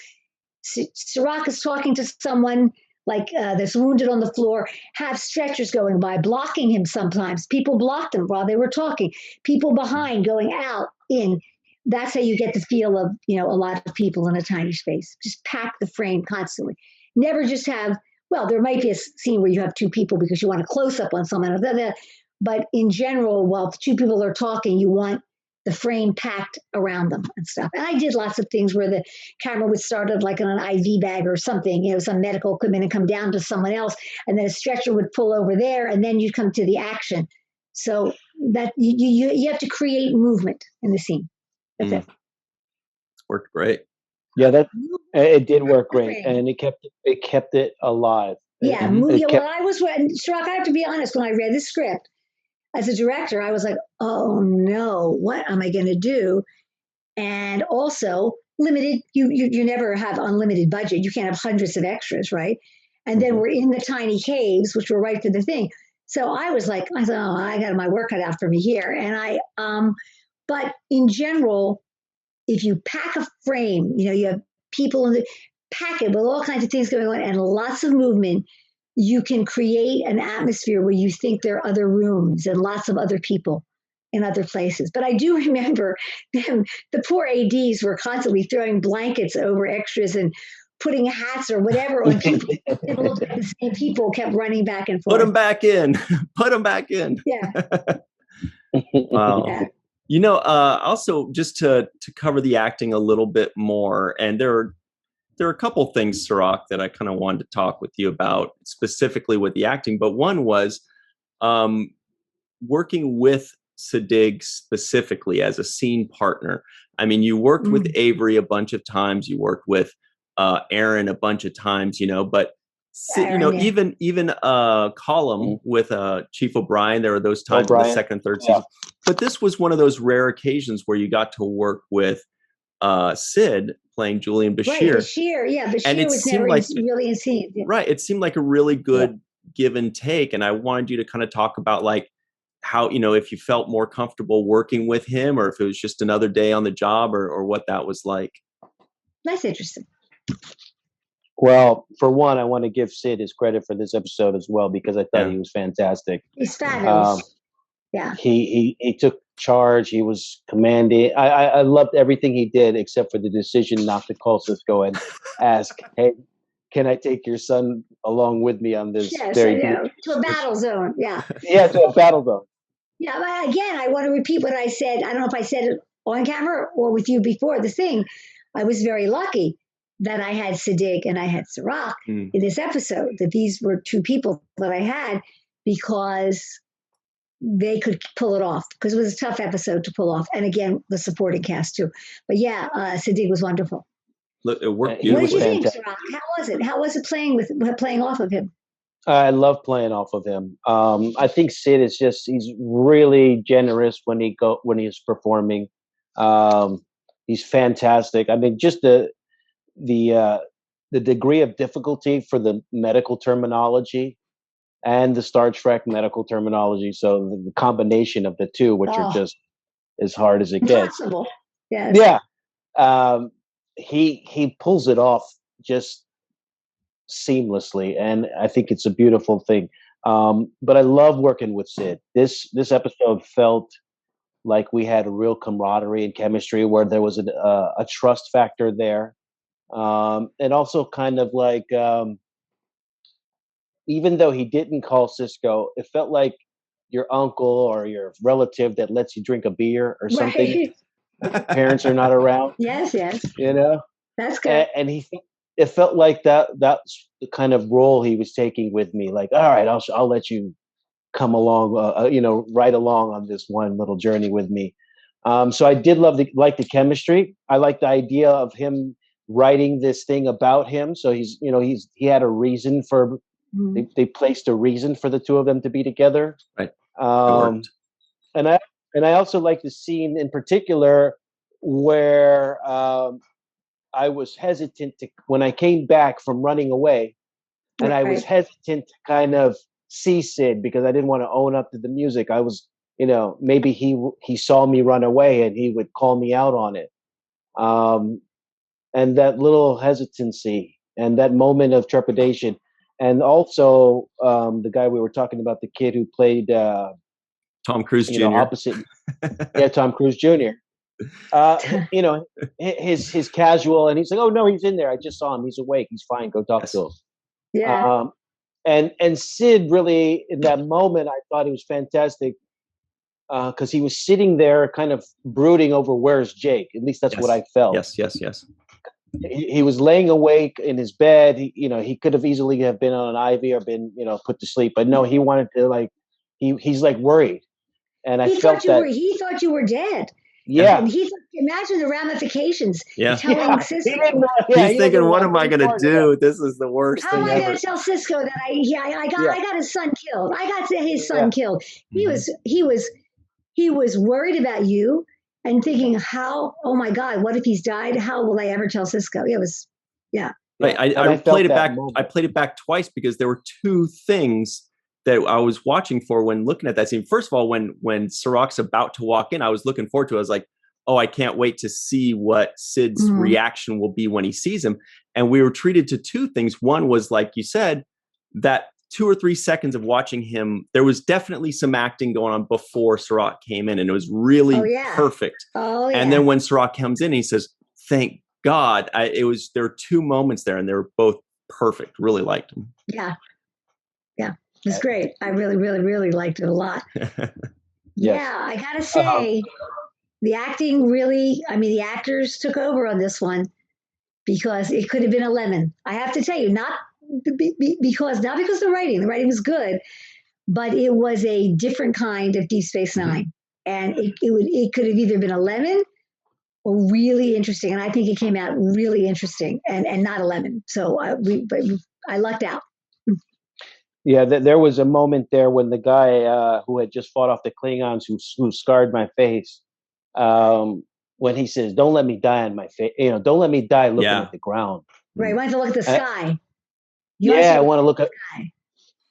Cirroc is talking to someone like that's wounded on the floor, have stretchers going by, blocking him sometimes. People blocked him while they were talking. People behind going out, in. That's how you get the feel of, a lot of people in a tiny space. Just pack the frame constantly. Never just have, there might be a scene where you have two people because you want a close-up on someone. But in general, while two people are talking, you want the frame packed around them and stuff. And I did lots of things where the camera would start like on an IV bag or something, some medical equipment, and come down to someone else. And then a stretcher would pull over there, and then you'd come to the action. So that you have to create movement in the scene. That's it. It's worked great. Yeah, it did work great, and it kept it alive. Yeah, Cirroc, I have to be honest, when I read the script as a director, I was like, oh no, what am I going to do? And also limited, you never have unlimited budget. You can't have hundreds of extras, right? And then we're in the tiny caves, which were right to the thing. So I thought, oh, I got my work cut out for me here. And but in general, if you pack a frame, you have people in the packet with all kinds of things going on and lots of movement, you can create an atmosphere where you think there are other rooms and lots of other people in other places. But I do remember them, the poor ADs were constantly throwing blankets over extras and putting hats or whatever on people. The same people kept running back and forth. Put them back in. Put them back in. Yeah. Wow. Yeah. Also just to cover the acting a little bit more, and there are a couple things, Cirroc, that I kind of wanted to talk with you about specifically with the acting. But one was working with Sadig specifically as a scene partner. I mean, you worked with Avery a bunch of times. You worked with Aron a bunch of times, but even Column with Chief O'Brien, there were those times in the second and third season. But this was one of those rare occasions where you got to work with Sid playing Julian Bashir. Right, Bashir, yeah. Bashir was never really in scene. Yeah. Right. It seemed like a really good give and take. And I wanted you to kind of talk about like how, if you felt more comfortable working with him or if it was just another day on the job or what that was like. That's interesting. Well, for one, I want to give Sid his credit for this episode as well, because I thought he was fantastic. He's fabulous. Yeah. He took charge. He was commanding. I loved everything he did except for the decision not to call Sisko and ask, hey, can I take your son along with me on this? To a battle zone. Yeah. Yeah, to a battle zone. Yeah. But again, I want to repeat what I said. I don't know if I said it on camera or with you before the thing. I was very lucky that I had Sadig and I had Cirroc in this episode, that these were two people that I had, because they could pull it off, because it was a tough episode to pull off. And again, the supporting cast too. But yeah, Siddig was wonderful. Look, it worked What did you beautifully. think, Cirroc? How was it? How was it playing off of him? I love playing off of him. I think Sid is he's really generous when he's performing. He's fantastic. I mean, just the degree of difficulty for the medical terminology and the Star Trek medical terminology. So the combination of the two, which are just as hard as it gets. Impossible. Yes. Yeah. He pulls it off just seamlessly, and I think it's a beautiful thing. But I love working with Sid. This episode felt like we had a real camaraderie and chemistry, where there was a trust factor there, and also kind of like, even though he didn't call Sisko, it felt like your uncle or your relative that lets you drink a beer or something. Right. Parents are not around. Yes. You know, that's good. And it felt like that's the kind of role he was taking with me. Like, all right, I'll let you come along, right along on this one little journey with me. So I did like the chemistry. I like the idea of him writing this thing about him. So he had a reason for. Mm-hmm. They placed a reason for the two of them to be together. Right. And I also like the scene in particular where I was hesitant when I came back from running away, and I was hesitant to kind of see Sid, because I didn't want to own up to the music. I was, maybe he saw me run away and he would call me out on it. And that little hesitancy and that moment of trepidation. And also, the guy we were talking about, the kid who played Tom Cruise Jr. Opposite, Tom Cruise Jr. His casual, and he's like, "Oh no, he's in there. I just saw him. He's awake. He's fine. Go talk to him." Yeah. And Sid, really, in that moment, I thought he was fantastic, because he was sitting there, kind of brooding over where's Jake. At least that's what I felt. Yes. He was laying awake in his bed. He could have easily have been on an IV or been, put to sleep, but no, he wanted to he's like worried. And he thought you were dead. Yeah. And imagine the ramifications. Yeah. Telling Sisko. He's thinking, what am I going to do? This is the worst thing ever. How am I going to tell Sisko that I got his son killed? I got his son killed. He was worried about you. And thinking, oh my God, what if he's died? How will I ever tell Sisko? It was, Right. I played it back. I played it back twice, because there were two things that I was watching for when looking at that scene. First of all, when Cirroc's about to walk in, I was looking forward to it. I was like, oh, I can't wait to see what Sid's reaction will be when he sees him. And we were treated to two things. One was, like you said, that 2 or 3 seconds of watching him, there was definitely some acting going on before Cirroc came in, and it was really perfect. Oh, yeah. And then when Cirroc comes in, he says, "Thank God." There were two moments there, and they were both perfect. Really liked them. Yeah. It was great. I really, really, really liked it a lot. Yeah, I gotta say, the acting the actors took over on this one, because it could have been a lemon. I have to tell you, not because of the writing was good, but it was a different kind of Deep Space Nine, and it could have either been a lemon or really interesting, and I think it came out really interesting and not a lemon. So I lucked out. Yeah, there was a moment there when the guy who had just fought off the Klingons, who scarred my face, when he says, "Don't let me die on my face," don't let me die looking at the ground. Right, wanted to look at the sky. I want to look at,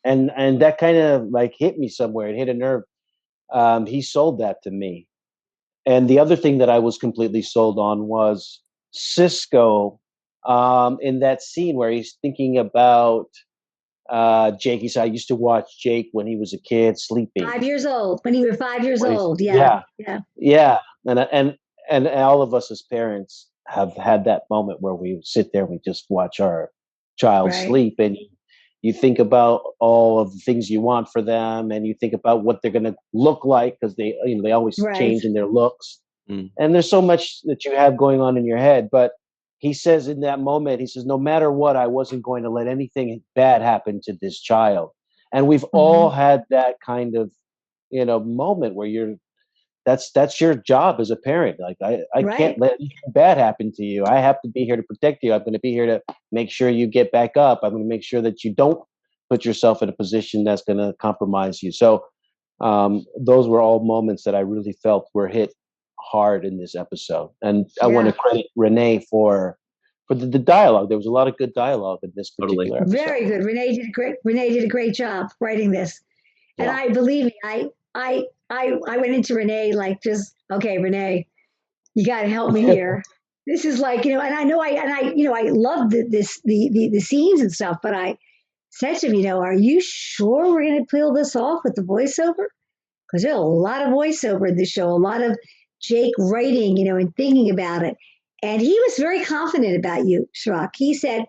and that kind of hit me somewhere. It hit a nerve. He sold that to me. And the other thing that I was completely sold on was Sisko, in that scene where he's thinking about Jake. He said, "I used to watch Jake when he was a kid, sleeping." 5 years old. When you were 5 years old. Yeah. And all of us as parents have had that moment where we sit there and we just watch our child sleep, and you think about all of the things you want for them, and you think about what they're going to look like, because they always change in their looks, and there's so much that you have going on in your head. But he says in that moment, no matter what, I wasn't going to let anything bad happen to this child. And we've all had that kind of moment where that's your job as a parent. Like I Right. can't let anything bad happen to you. I have to be here to protect you. I'm going to be here to make sure you get back up. I'm going to make sure that you don't put yourself in a position that's going to compromise you. So those were all moments that I really felt were hit hard in this episode. And I want to credit Renee for the dialogue. There was a lot of good dialogue in this particular episode. Very good. Renee did a great job writing this. And I believe me, I went into Renee like, just okay, Renee, you got to help me here. This is like, and I know I love the scenes and stuff, but I said to him, are you sure we're going to pull this off with the voiceover? Because there's a lot of voiceover in the show, a lot of Jake writing, and thinking about it. And he was very confident about you, Cirroc. He said,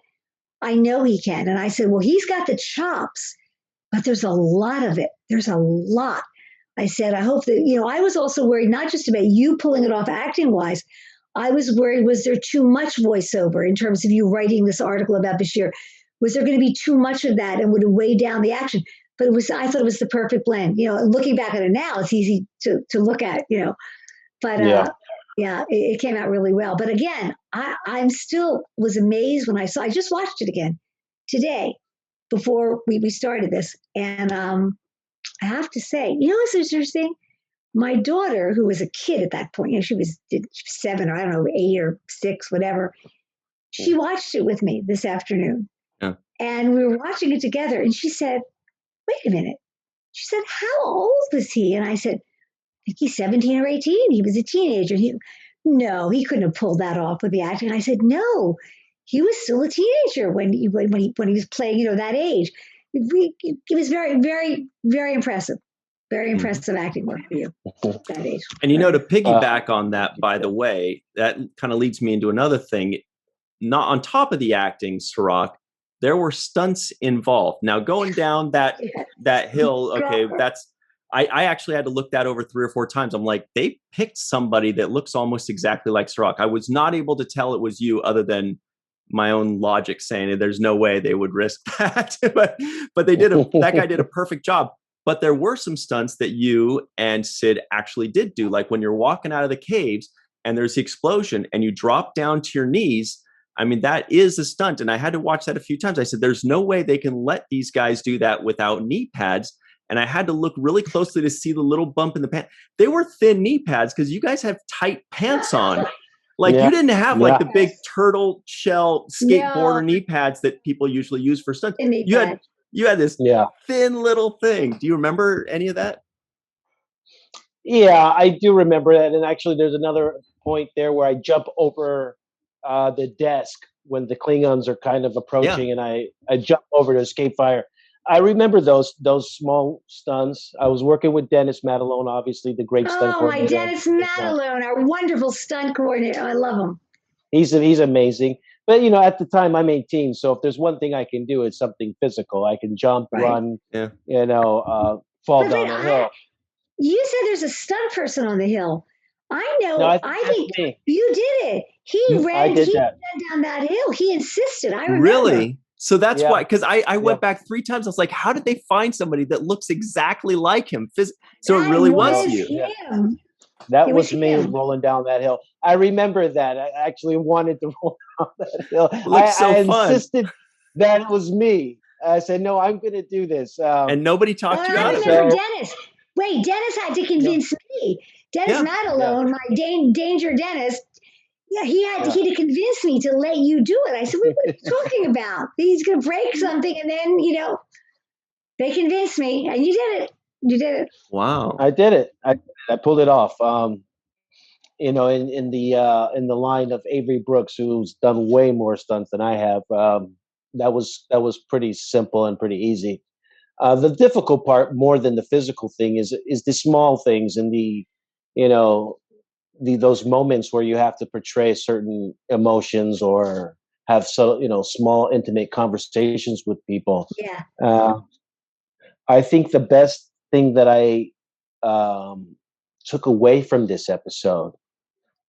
I know he can. And I said, well, he's got the chops, but there's a lot of it. There's a lot. I said, I hope that, I was also worried, not just about you pulling it off acting wise. I was worried, was there too much voiceover in terms of you writing this article about Bashir? Was there going to be too much of that and would it weigh down the action? But I thought it was the perfect blend. Looking back at it now, it's easy to look at, but it came out really well. But again, I'm still was amazed when I just watched it again today before we started this. And I have to say, what's interesting? My daughter, who was a kid at that point, she was 7 or I don't know, 8 or 6, whatever. She watched it with me this afternoon. Yeah. And we were watching it together. And she said, wait a minute. She said, how old is he? And I said, I think he's 17 or 18. He was a teenager. No, he couldn't have pulled that off with the acting. And I said, no, he was still a teenager when he was playing, that age. It was very, very, very impressive. Very impressive acting work for you at that age. And to piggyback on that, by the way, that kind of leads me into another thing. Not on top of the acting, Cirroc, there were stunts involved. Now going down that hill, okay, I actually had to look that over 3 or 4 times. I'm like, they picked somebody that looks almost exactly like Cirroc. I was not able to tell it was you, other than my own logic saying there's no way they would risk that. but they did that guy did a perfect job. But there were some stunts that you and Sid actually did do, like when you're walking out of the caves and there's the explosion and you drop down to your knees. I mean, that is a stunt. And I had to watch that a few times. I said, there's no way they can let these guys do that without knee pads. And I had to look really closely to see the little bump in the pants. They were thin knee pads because you guys have tight pants on. Like you didn't have like the big turtle shell skateboarder knee pads that people usually use for stunts. You had this thin little thing. Do you remember any of that? Yeah, I do remember that. And actually, there's another point there where I jump over the desk when the Klingons are kind of approaching, and I jump over to escape fire. I remember those small stunts. I was working with Dennis Matalone, obviously the great stunt coordinator. Oh, my Dennis Matalone, our wonderful stunt coordinator. I love him. He's amazing. But, at the time I'm 18, so if there's one thing I can do, it's something physical. I can jump, run, fall down a hill. You said there's a stunt person on the hill. I know. No, I think you did it. He ran down that hill. He insisted. I remember. Really? So that's why, because I went back 3 times. I was like, how did they find somebody that looks exactly like him? So it really was you. Him. That was me rolling down that hill. I remember that. I actually wanted to roll down that hill. I insisted that it was me. I said, no, I'm going to do this. And nobody talked you out of it. I remember Dennis. Wait, Dennis had to convince me. Dennis Matalone, my Danger Dennis, he had to convince me to let you do it. I said, what are you talking about? He's going to break something. And then, they convinced me. And you did it. You did it. Wow. I did it. I pulled it off. In the line of Avery Brooks, who's done way more stunts than I have. That was pretty simple and pretty easy. The difficult part, more than the physical thing, is the small things and those moments where you have to portray certain emotions or have small intimate conversations with people. Yeah. I think the best thing that I took away from this episode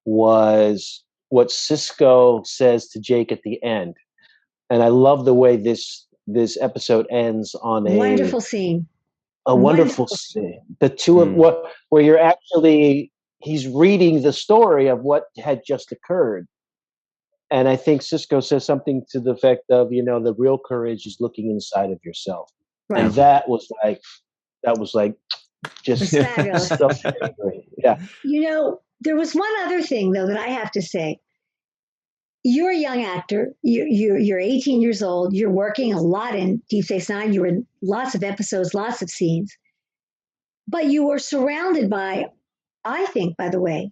was what Sisko says to Jake at the end. And I love the way this episode ends on a wonderful scene. a wonderful scene. The two of where you're actually, he's reading the story of what had just occurred. And I think Sisko says something to the effect of, the real courage is looking inside of yourself. Right. And that was like just fabulous. So great. Yeah. There was one other thing though that I have to say. You're a young actor. You're 18 years old. You're working a lot in Deep Space Nine. You were in lots of episodes, lots of scenes. But you were surrounded by, I think, by the way,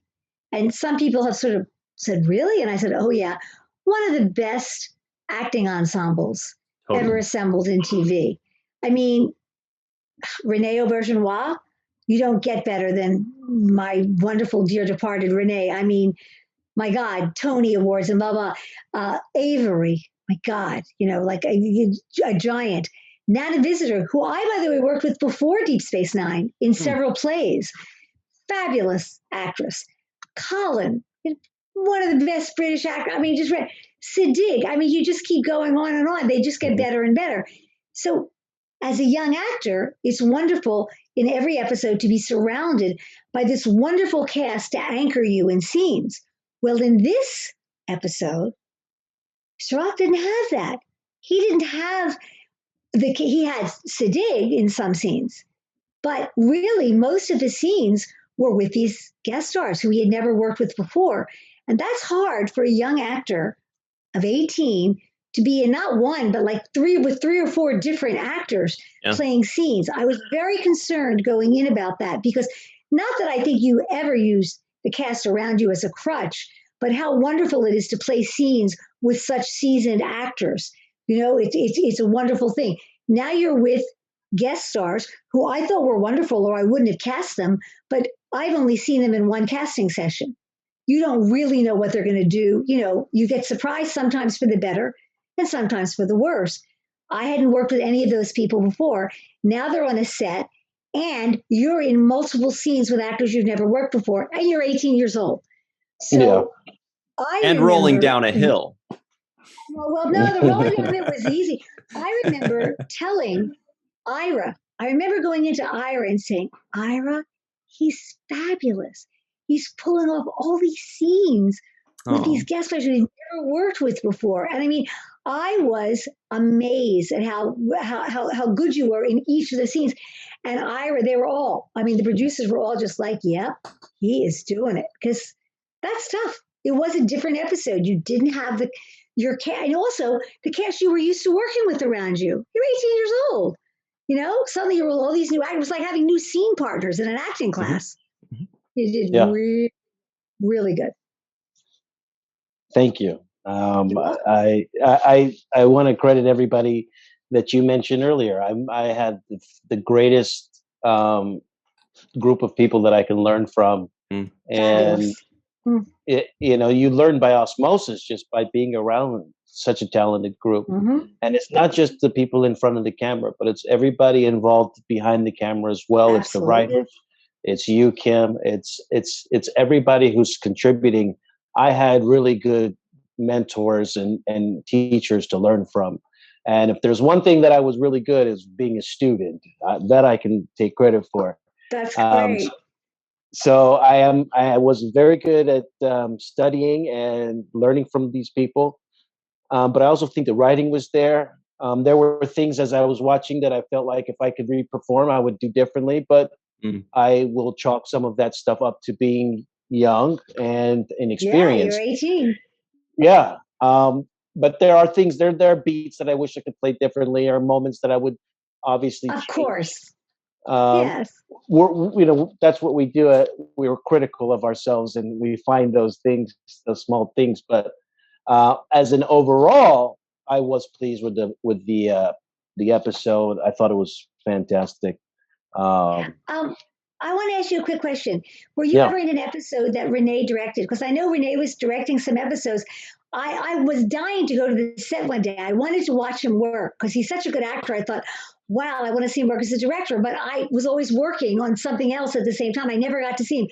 and some people have sort of said, really? And I said, oh, yeah, one of the best acting ensembles ever assembled in TV. I mean, Renee Auberjonois, you don't get better than my wonderful dear departed Renee. I mean, my God, Tony Awards and blah, blah. Avery, my God, like a giant. Nana Visitor, who I, by the way, worked with before Deep Space Nine in several plays. Fabulous actress. Colin, one of the best British actors. I mean, just read Siddig. I mean, you just keep going on and on. They just get better and better. So as a young actor, it's wonderful in every episode to be surrounded by this wonderful cast to anchor you in scenes. Well, in this episode, Cirroc didn't have that. He didn't have he had Siddig in some scenes, but really most of the scenes were with these guest stars who he had never worked with before. And that's hard for a young actor of 18 to be in not one, but like three or four different actors playing scenes. I was very concerned going in about that because not that I think you ever use the cast around you as a crutch, but how wonderful it is to play scenes with such seasoned actors. It's a wonderful thing. Now you're with guest stars who I thought were wonderful or I wouldn't have cast them, but I've only seen them in one casting session. You don't really know what they're going to do. You get surprised sometimes for the better and sometimes for the worse. I hadn't worked with any of those people before. Now they're on a set and you're in multiple scenes with actors you've never worked before and you're 18 years old. So rolling down a hill. Well, no, the rolling down a hill was easy. I remember telling Ira, I remember going into Ira and saying, Ira, he's fabulous. He's pulling off all these scenes with these guest stars he's never worked with before. And I mean, I was amazed at how good you were in each of the scenes. And Ira, the producers were all just like, yep, he is doing it. Because that's tough. It was a different episode. You didn't have your cast, and also the cast you were used to working with around you. You're 18 years old. Suddenly you're with all these new actors. It was like having new scene partners in an acting class. Mm-hmm. You did really, really good. Thank you. I want to credit everybody that you mentioned earlier. I had the greatest group of people that I can learn from, and you learn by osmosis just by being around such a talented group. And it's not just the people in front of the camera, but it's everybody involved behind the camera as well. Absolutely. It's the writers, it's you, Kim, it's everybody who's contributing. I had really good mentors and teachers to learn from. And if there's one thing that I was really good is being a student, that I can take credit for. That's great. So I was very good at studying and learning from these people. But I also think the writing was there. There were things as I was watching that I felt like if I could re-perform, I would do differently. But I will chalk some of that stuff up to being young and inexperienced. Yeah, you're 18. Yeah. But there are things, there are beats that I wish I could play differently, or moments that I would obviously Of change. course. Yes. That's what we do. We're critical of ourselves and we find those things, those small things. But as an overall, I was pleased with the episode. I thought it was fantastic. I want to ask you a quick question. Were you ever in an episode that Renee directed? Because I know Renee was directing some episodes. I was dying to go to the set one day. I wanted to watch him work because he's such a good actor. I thought, wow, I want to see him work as a director. But I was always working on something else at the same time. I never got to see him.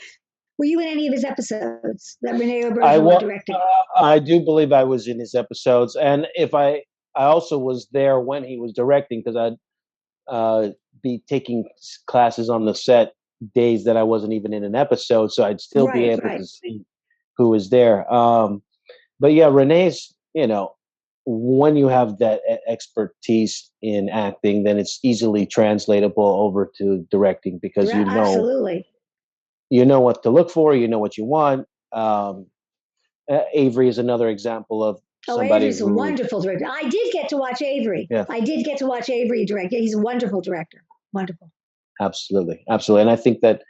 Were you in any of his episodes that Renee Auberjonois directed? I do believe I was in his episodes. And I also was there when he was directing, because I'd be taking classes on the set days that I wasn't even in an episode, so I'd still be able to see who was there. But yeah, Renee's, when you have that expertise in acting, then it's easily translatable over to directing because absolutely. You know what to look for, you know what you want. Avery is another example of somebody. Avery's a wonderful director. I did get to watch Avery. Yeah. I did get to watch Avery direct. He's a wonderful director. Wonderful. Absolutely. And I think that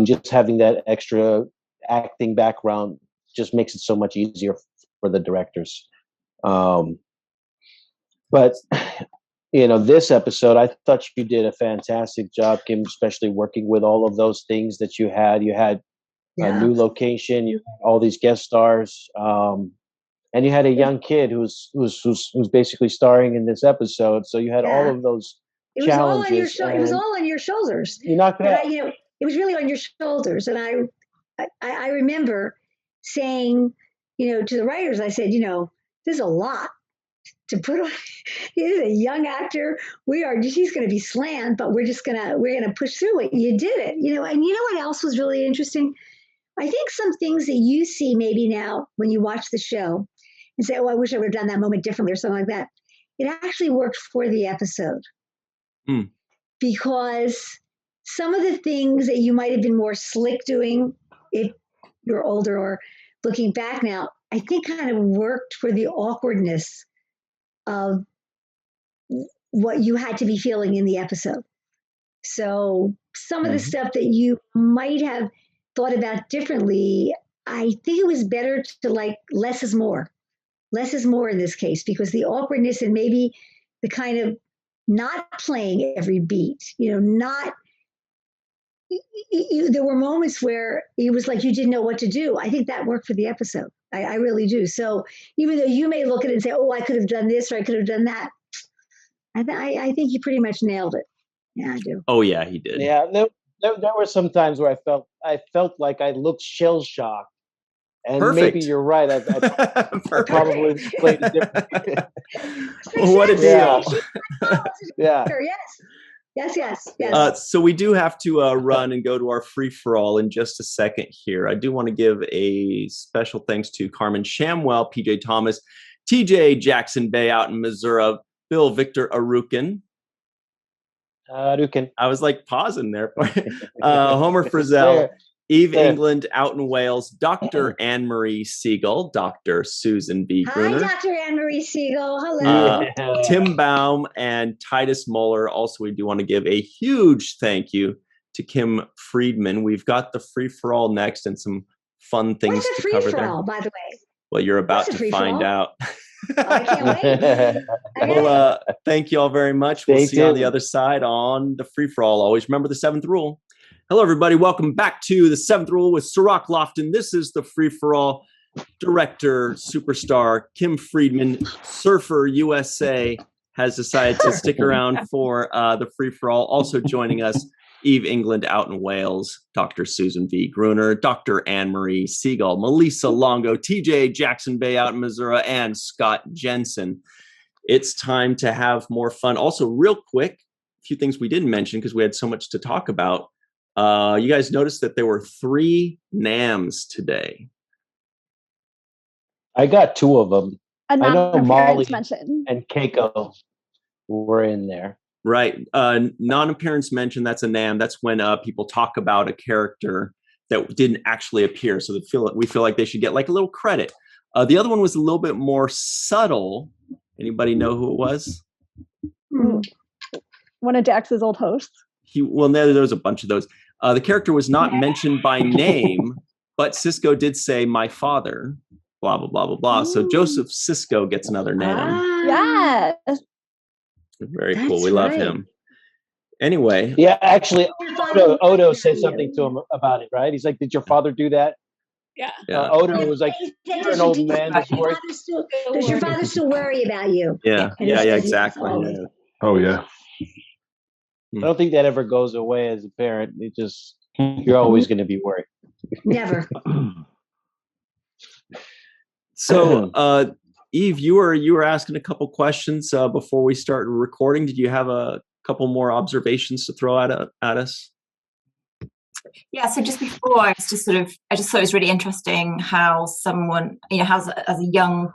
just having that extra acting background just makes it so much easier for the directors. But this episode, I thought you did a fantastic job, Kim, especially working with all of those things that you had. You had a new location, you had all these guest stars, and you had a young kid who's basically starring in this episode. So you had all of those challenges. It was all on your shoulders. You knocked it out. It was really on your shoulders. And I remember saying, to the writers, I said, there's a lot to put on. He's a young actor. He's going to be slammed, but we're going to push through it. You did it, and what else was really interesting? I think some things that you see maybe now when you watch the show and say, oh, I wish I would have done that moment differently or something like that. It actually worked for the episode because some of the things that you might have been more slick doing if you're older or looking back now, I think kind of worked for the awkwardness of what you had to be feeling in the episode. So some of the stuff that you might have thought about differently, I think it was better to less is more. Less is more in this case because the awkwardness and maybe the kind of not playing every beat, there were moments where it was like you didn't know what to do. I think that worked for the episode. I really do. So even though you may look at it and say, oh, I could have done this or I could have done that, I think you pretty much nailed it. Yeah, I do. Oh, yeah, he did. Yeah, there were some times where I felt like I looked shell-shocked. And Perfect. Maybe you're right. I probably played it differently. What a deal. Yeah. Yes. So we do have to run and go to our free-for-all in just a second here. I do want to give a special thanks to Carmen Shamwell, PJ Tomas, TJ Jackson-Bey out in Missouri, Bill Victor Arucan. I was pausing there. Homer Frizzell. Eve England out in Wales, Dr. Anne-Marie Segal, Dr. Susan B. Gruner. Hi, Dr. Anne-Marie Segal. Hello. Tim Baum and Titus Mohler. Also, we do want to give a huge thank you to Kim Friedman. We've got the free-for-all next and some fun things to cover there. Free-for-all, by the way? Well, you're about to find out. I can't wait. Well, thank you all very much. We'll see you on the other side on the free-for-all. Always remember the 7th rule. Hello, everybody. Welcome back to the 7th Rule with Cirroc Lofton. This is the free-for-all. Director, superstar Kim Friedman, Surfer USA, has decided to stick around for the free-for-all. Also joining us, Eve England out in Wales, Dr. Susan V. Gruner, Dr. Anne-Marie Segal, Malissa Longo, TJ Jackson-Bey out in Missouri, and Scott Jensen. It's time to have more fun. Also, real quick, a few things we didn't mention because we had so much to talk about. You guys noticed that there were 3 NAMs today. I got 2 of them. I know Molly mention. and Keiko were in there. Right. Non-appearance mention, that's a NAM. That's when people talk about a character that didn't actually appear. So we feel like they should get a little credit. The other one was a little bit more subtle. Anybody know who it was? One of Dax's old hosts. There was a bunch of those. The character was not mentioned by name, but Sisko did say, my father, blah, blah, blah, blah, blah. So Joseph Sisko gets another NAM. Yes. Very cool. We love him. Anyway. Yeah, actually, Odo said something to him about it, right? He's like, did your father do that? Yeah. Odo was like, you're an old man. Does your father still worry about you? Yeah, exactly. Oh, yeah. I don't think that ever goes away as a parent. You're always going to be worried. Never. So, Eve, you were asking a couple questions before we started recording. Did you have a couple more observations to throw at us? Yeah, so just before, I just thought it was really interesting how someone, as a young,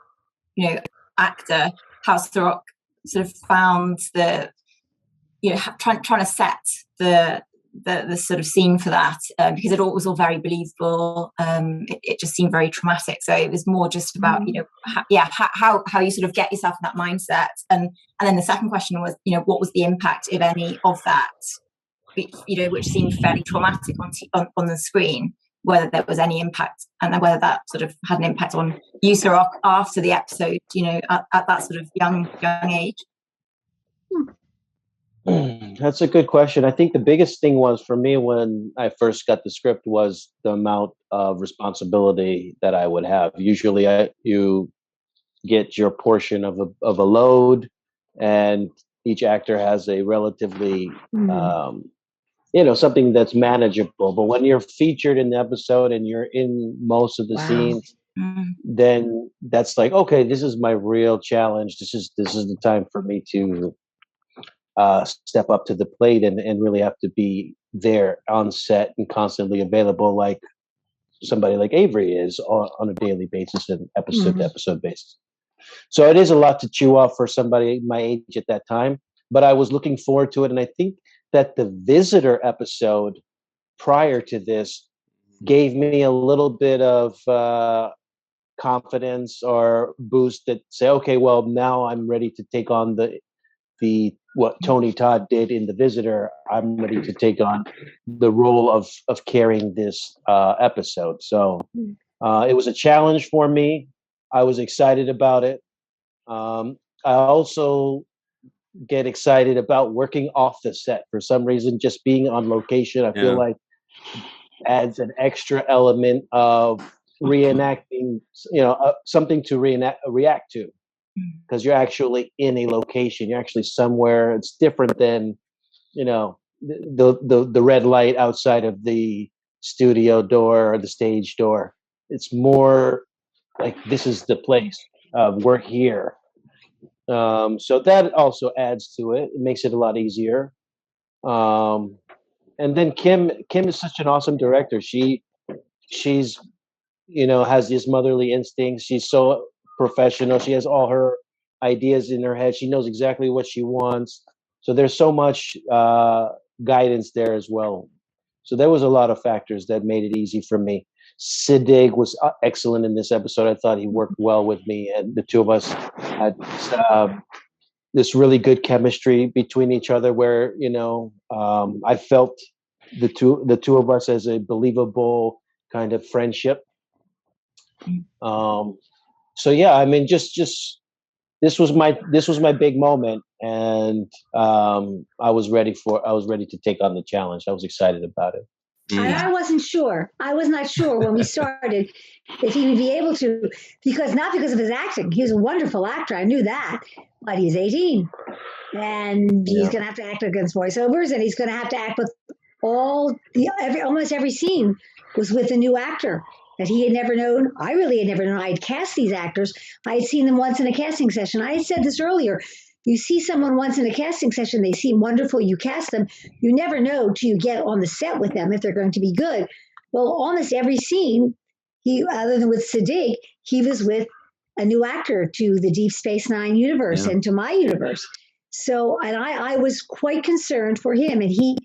actor, how Cirroc sort of found trying to set the sort of scene for that, because it was all very believable. It just seemed very traumatic. So it was more just about, how you sort of get yourself in that mindset. And then the second question was, what was the impact, if any, of that? Which seemed fairly traumatic on the screen, whether there was any impact, and then whether that sort of had an impact on you, Cirroc, after the episode, at that sort of young age. That's a good question. I think the biggest thing was for me when I first got the script was the amount of responsibility that I would have. Usually you get your portion of a load, and each actor has a relatively something that's manageable. But when you're featured in the episode and you're in most of the scenes, then that's like, okay, this is my real challenge. This is the time for me to step up to the plate and really have to be there on set and constantly available, like somebody like Avery is on a daily basis and episode to episode basis. So it is a lot to chew off for somebody my age at that time, but I was looking forward to it. And I think that the Visitor episode prior to this gave me a little bit of confidence or boost that say, okay, well, now I'm ready to take on the what Tony Todd did in The Visitor. I'm ready to take on the role of carrying this episode. So it was a challenge for me. I was excited about it. I also get excited about working off the set. For some reason, just being on location, I feel like adds an extra element of reenacting, something to react to. Because you're actually in a location, you're actually somewhere. It's different than, the red light outside of the studio door or the stage door. It's more like this is the place. We're here. So that also adds to it. It makes it a lot easier. And then Kim is such an awesome director. She's has these motherly instincts. She's so professional. She has all her ideas in her head. She knows exactly what she wants. So there's so much guidance there as well. So there was a lot of factors that made it easy for me. Siddig was excellent in this episode. I thought he worked well with me, and the two of us had this really good chemistry between each other where, I felt the two of us as a believable kind of friendship. So yeah, I mean, just this was my big moment, and I was ready to take on the challenge. I was excited about it. And I wasn't sure. I was not sure when we started if he would be able to, not because of his acting. He was a wonderful actor. I knew that, but he's 18, and he's going to have to act against voiceovers, and he's going to have to act with almost every scene was with a new actor that he had never known. I really had never known. I had cast these actors. I had seen them once in a casting session. I had said this earlier. You see someone once in a casting session, they seem wonderful, you cast them. You never know till you get on the set with them if they're going to be good. Well, almost every scene, other than with Siddig, he was with a new actor to the Deep Space Nine universe and to my universe. So, and I was quite concerned for him, and he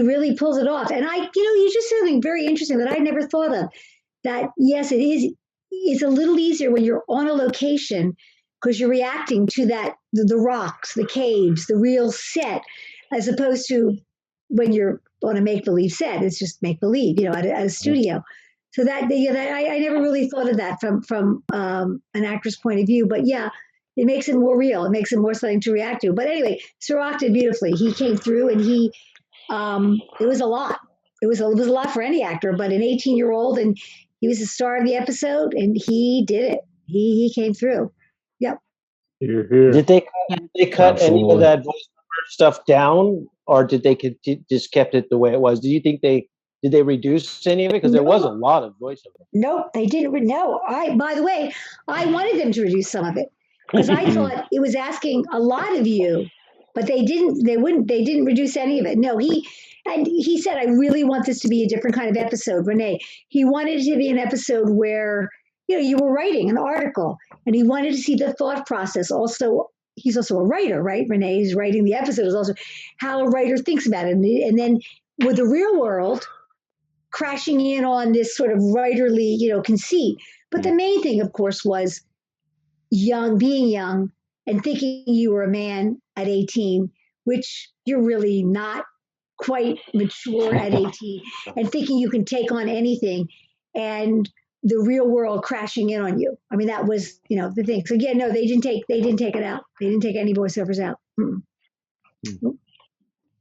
really pulls it off. And you just said something very interesting that I never thought of. That yes, it's a little easier when you're on a location because you're reacting to the rocks, the caves, the real set, as opposed to when you're on a make-believe set. It's just make-believe, at a studio. So that I never really thought of that from an actor's point of view. But yeah, it makes it more real. It makes it more something to react to. But anyway, Cirroc did beautifully. He came through, and it was a lot. It was a lot for any actor, but an 18-year-old, and he was the star of the episode, and he did it. He came through. Yep. Did they cut any of that voiceover stuff down, or did they just kept it the way it was? Do you think did they reduce any of it? Because there was a lot of voiceover. Nope, they didn't. No, by the way, I wanted them to reduce some of it because I thought it was asking a lot of you but they didn't reduce any of it. No, he said, I really want this to be a different kind of episode, Renee. He wanted it to be an episode where, you were writing an article, and he wanted to see the thought process. Also, he's also a writer, right? Renee is writing the episode, is also how a writer thinks about it. And then with the real world crashing in on this sort of writerly, conceit. But the main thing, of course, was being young and thinking you were a man at 18, which you're really not quite mature at 18, and thinking you can take on anything, and the real world crashing in on you. I mean, that was, the thing. So yeah, no, they didn't take it out. They didn't take any voiceovers out.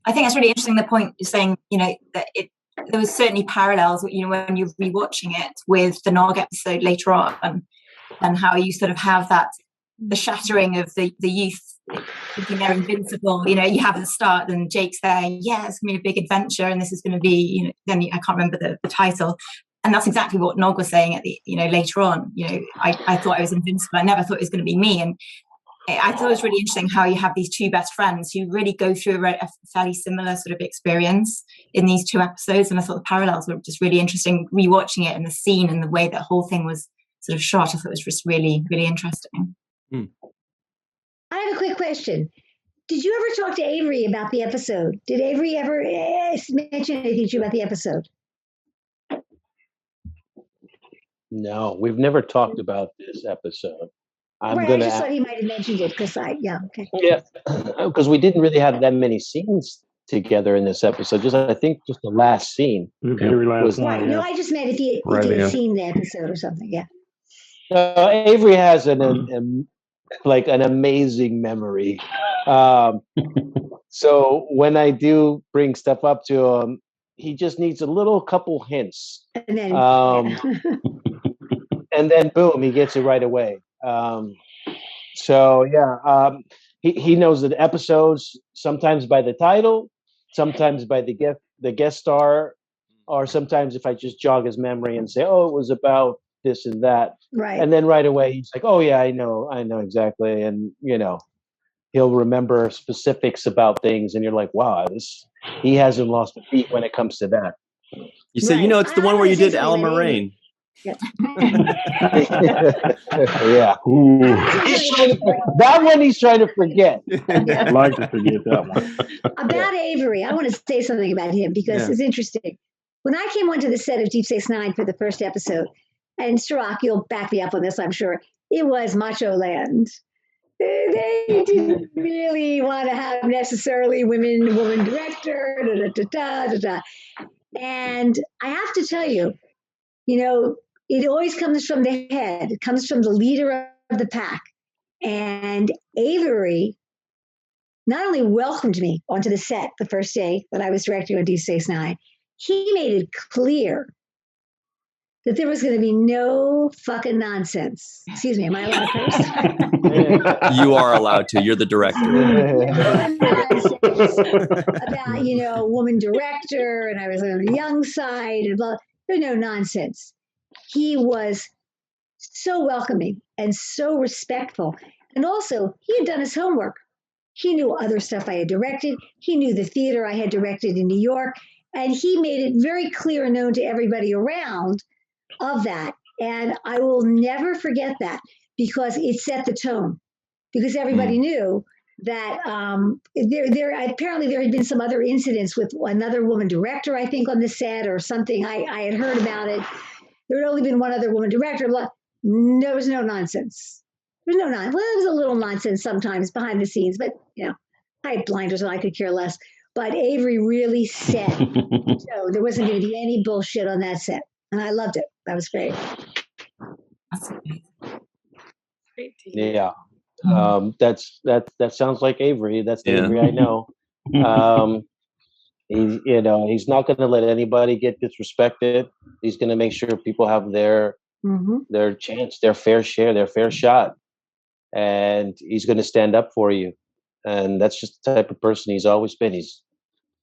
I think that's really interesting, the point you're saying, that there was certainly parallels, when you're rewatching it with the Nog episode later on, and how you sort of have the shattering of the youth thinking they're invincible. You have at the start, and Jake's there, it's going to be a big adventure, and this is going to be, then I can't remember the title. And that's exactly what Nog was saying at the, later on. I thought I was invincible. I never thought it was going to be me. And I thought it was really interesting how you have these two best friends who really go through a fairly similar sort of experience in these two episodes. And I thought the parallels were just really interesting, rewatching it, and the scene and the way that whole thing was sort of shot. I thought it was just really, really interesting. I have a quick question. Did you ever talk to Avery about the episode? Did Avery ever mention anything to you about the episode? No, we've never talked about this episode. I just thought he might have mentioned it because because we didn't really have that many scenes together in this episode. I think just the last scene. Very last one. Right. No, I just meant if he had seen the episode or something. Yeah. Avery has an amazing memory. So when I do bring stuff up to him, he just needs a little couple hints, and then and then boom, he gets it right away. He knows the episodes sometimes by the title, sometimes by the guest star, or sometimes if I just jog his memory and say, "Oh, it was about this and that," right? And then right away he's like, "Oh yeah, I know exactly," and he'll remember specifics about things, and you're like, "Wow, he hasn't lost a beat when it comes to that." You say, it's the one where you did Al Moraine. Yeah. That one he's trying to forget. I'd like to forget that one. About Avery, I want to say something about him because it's interesting. When I came onto the set of Deep Space Nine for the first episode, and Cirroc, you'll back me up on this, I'm sure, it was Macho Land. They didn't really want to have necessarily woman director, and I have to tell you, it always comes from the head. It comes from the leader of the pack. And Avery not only welcomed me onto the set the first day that I was directing on Deep Space Nine, he made it clear that there was going to be no fucking nonsense. Excuse me, am I allowed to curse? You are allowed to. You're the director. About, woman director, and I was on the young side, and blah. There's no nonsense. He was so welcoming and so respectful. And also, he had done his homework. He knew other stuff I had directed. He knew the theater I had directed in New York. And he made it very clear and known to everybody around of that. And I will never forget that because it set the tone. Because everybody knew that apparently there had been some other incidents with another woman director, I think, on the set or something. I had heard about it. There had only been one other woman director. There was no nonsense. There was no nonsense. Well, there was a little nonsense sometimes behind the scenes, but I had blinders and I could care less. But Avery really set so there wasn't going to be any bullshit on that set, and I loved it. That was great. That's Great team. Yeah. That sounds like Avery. That's the Avery I know. He's not going to let anybody get disrespected. He's going to make sure people have their chance, their fair share, their fair shot, and he's going to stand up for you. And that's just the type of person he's always been.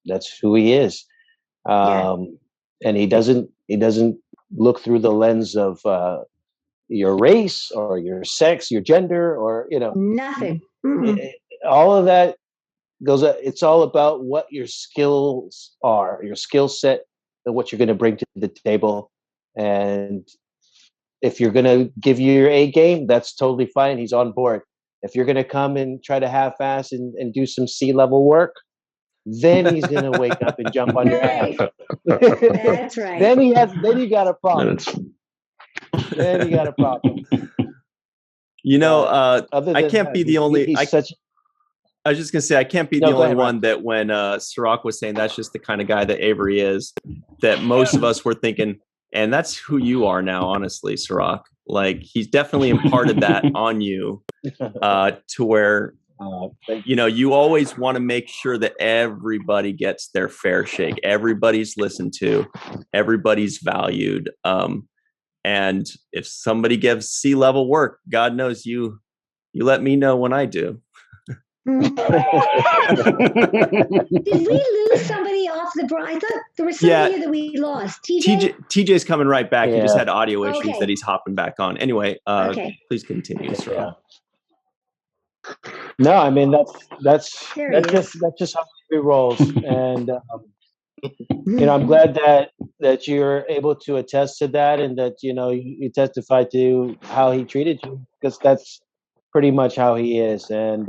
That's who he is. And he doesn't look through the lens of your race or your sex, your gender, or nothing. All of that goes, it's all about what your skills are, your skill set, and what you're going to bring to the table. And if you're going to give you your A game, that's totally fine. He's on board. If you're going to come and try to half-ass and do some C-level work, then he's going to wake up and jump on your ass. That's right. Then you got a problem. Then you got a problem. You know, I can't be the only. I was just gonna say I can't be the only one that when Cirroc was saying that's just the kind of guy that Avery is, that most of us were thinking, and that's who you are now, honestly, Cirroc. Like he's definitely imparted that on you, to where you know you always want to make sure that everybody gets their fair shake, everybody's listened to, everybody's valued. And if somebody gives C-level work, God knows you let me know when I do. Did we lose somebody off the I thought there was somebody here that we lost. TJ's coming right back. He just had audio issues Okay. that he's hopping back on. Anyway, please continue. No, I mean that's just how he rolls. And you know, I'm glad that you're able to attest to that, and that you know you testify to how he treated you, because that's pretty much how he is. And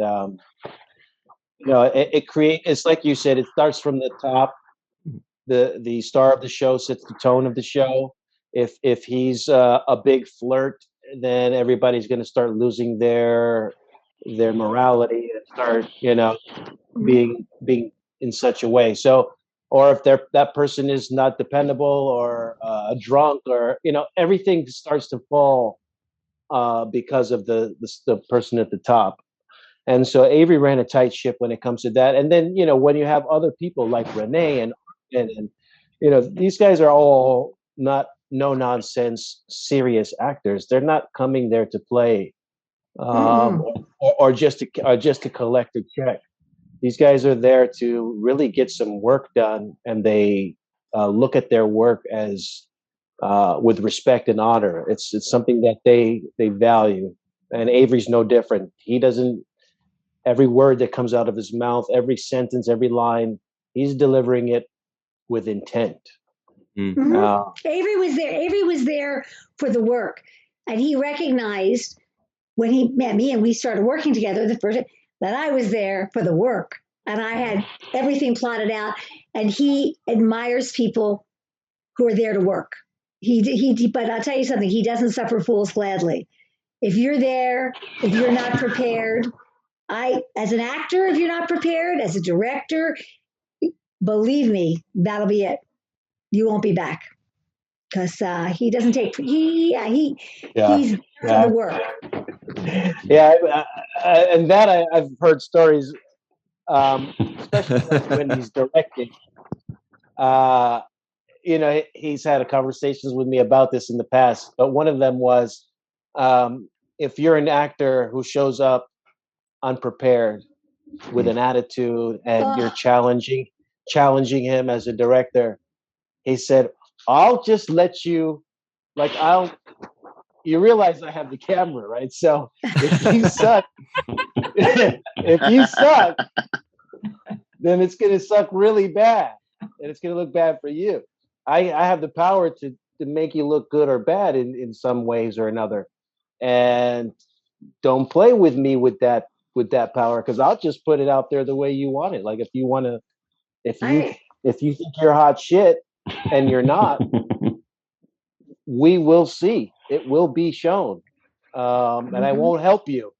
you know, it's like you said, it starts from the top. The star of the show sets the tone of the show. If he's a big flirt, then everybody's going to start losing their morality and start, you know, being in such a way. So, or if that person is not dependable, or a drunk, or you know, everything starts to fall because of the person at the top. And so Avery ran a tight ship when it comes to that. And then, you know, when you have other people like Renee and you know, these guys are all not no nonsense serious actors. They're not coming there to play or just to collect a check. These guys are there to really get some work done, and they look at their work as with respect and honor. It's something that they value. And Avery's no different. He doesn't. Every word that comes out of his mouth, every sentence, every line, he's delivering it with intent. Avery was there. Avery was there for the work, and he recognized when he met me and we started working together the first time that I was there for the work, and I had everything plotted out. And he admires people who are there to work. But I'll tell you something: he doesn't suffer fools gladly. If you're there, if you're not prepared. As an actor, if you're not prepared, as a director, believe me, that'll be it. You won't be back, because he doesn't take. He's there for the work. Yeah, and that I've heard stories, especially when he's directing. You know, he's had conversations with me about this in the past, but one of them was, if you're an actor who shows up unprepared with an attitude, and you're challenging him as a director, he said, I'll just let you, like, you realize I have the camera, right? So if you suck, then it's going to suck really bad, and it's going to look bad for you. I have the power to make you look good or bad in some ways or another. And don't play with me with that power, because I'll just put it out there the way you want it. Like if you think you're hot shit and you're not, we will see. It will be shown. And I won't help you.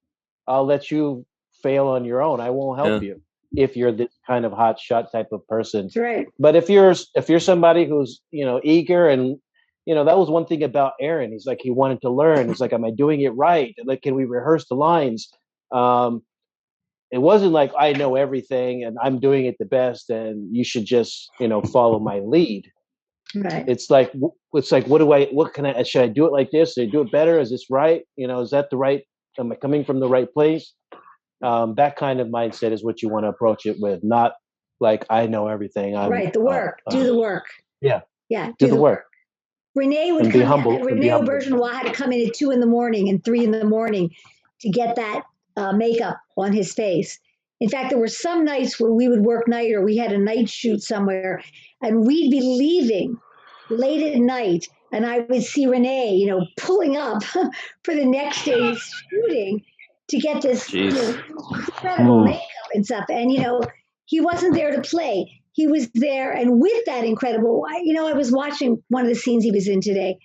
I'll let you fail on your own. I won't help you if you're this kind of hot shot type of person. That's right. But if you're somebody who's, you know, eager, and you know, that was one thing about Aron. He's like, he wanted to learn. He's like, am I doing it right? Like, can we rehearse the lines? It wasn't like I know everything and I'm doing it the best, and you should just, you know, follow my lead. Right. It's like, should I do it like this? Should I do it better? Is this right? You know, is that the right? Am I coming from the right place? That kind of mindset is what you want to approach it with, not like I know everything. The work. Do the work. Yeah. Yeah. Do the work. Renee would be humble. Renee Aubergenois had to come in at 2 a.m. and 3 a.m. to get that makeup on his face. In fact, there were some nights where we would work night or we had a night shoot somewhere, and we'd be leaving late at night, and I would see Renee, pulling up for the next day's shooting to get this incredible makeup and stuff. And, he wasn't there to play. He was there, and with that incredible, I was watching one of the scenes he was in today,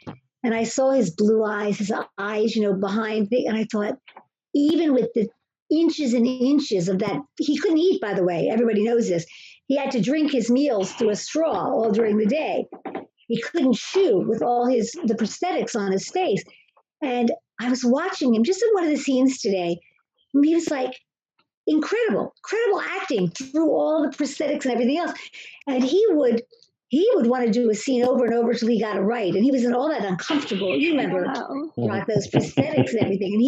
and I saw his blue eyes, behind me, and I thought, even with the inches and inches of that, he couldn't eat, by the way, everybody knows this. He had to drink his meals through a straw all during the day. He couldn't chew with all the prosthetics on his face. And I was watching him just in one of the scenes today, and he was like, incredible acting through all the prosthetics and everything else. And he would want to do a scene over and over till he got it right. And he was in all that uncomfortable, you remember, Rock, those prosthetics and everything. And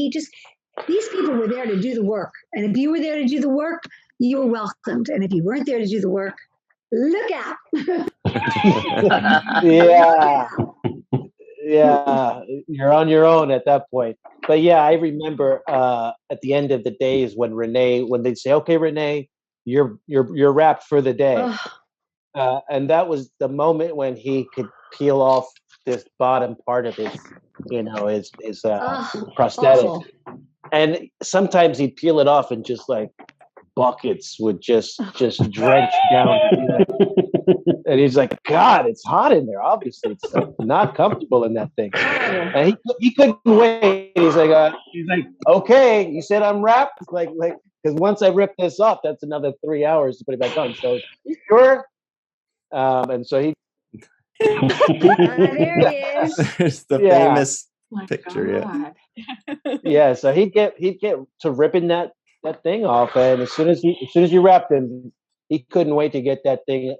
these people were there to do the work. And if you were there to do the work, you were welcomed. And if you weren't there to do the work, look out. Yeah, you're on your own at that point. But yeah, I remember at the end of the days when they'd say, "Okay, Renee, you're wrapped for the day," and that was the moment when he could peel off this bottom part of his prosthetic, awful. And sometimes he'd peel it off and just like buckets would just drench down. And he's like, God, it's hot in there. Obviously, it's not comfortable in that thing. And he couldn't wait. He's like, okay, you said I'm wrapped, like because once I rip this off, that's another 3 hours to put it back on. So you sure? And so he. There he is. There's the famous picture. God. Yeah. So he'd get to ripping that thing off, and as soon as you wrapped him, he couldn't wait to get that thing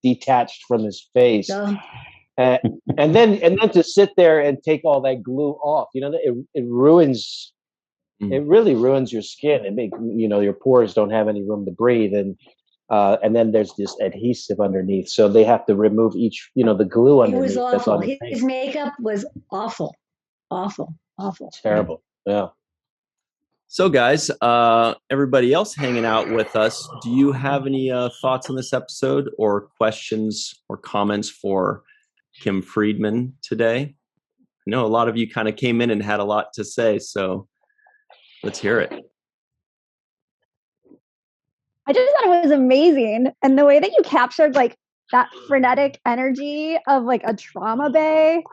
detached from his face, and then to sit there and take all that glue off. It ruins. It really ruins your skin. It makes your pores don't have any room to breathe, and then there's this adhesive underneath, so they have to remove each the glue underneath. It was awful. His makeup was awful. Terrible. Yeah. So, guys, everybody else hanging out with us, do you have any thoughts on this episode or questions or comments for Kim Friedman today? I know a lot of you kind of came in and had a lot to say, so let's hear it. I just thought it was amazing. And the way that you captured like that frenetic energy of like a trauma bay,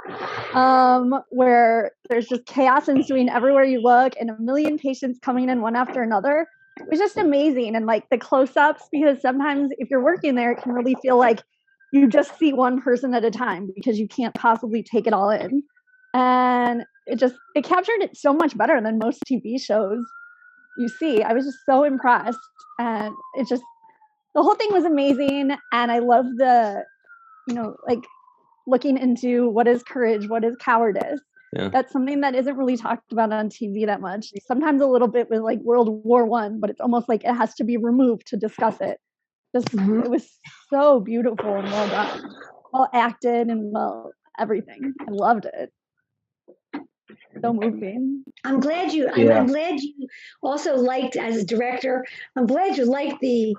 where there's just chaos ensuing everywhere you look and a million patients coming in one after another, it was just amazing. And like the close-ups, because sometimes if you're working there, it can really feel like you just see one person at a time because you can't possibly take it all in. And it captured it so much better than most TV shows you see. I was just so impressed. And the whole thing was amazing. And I love the, like looking into what is courage, what is cowardice. Yeah. That's something that isn't really talked about on TV that much. Sometimes a little bit with like World War I, but it's almost like it has to be removed to discuss it. It was so beautiful and well done, well acted and well everything. I loved it. So moving. I'm glad you also liked, as a director, I'm glad you liked the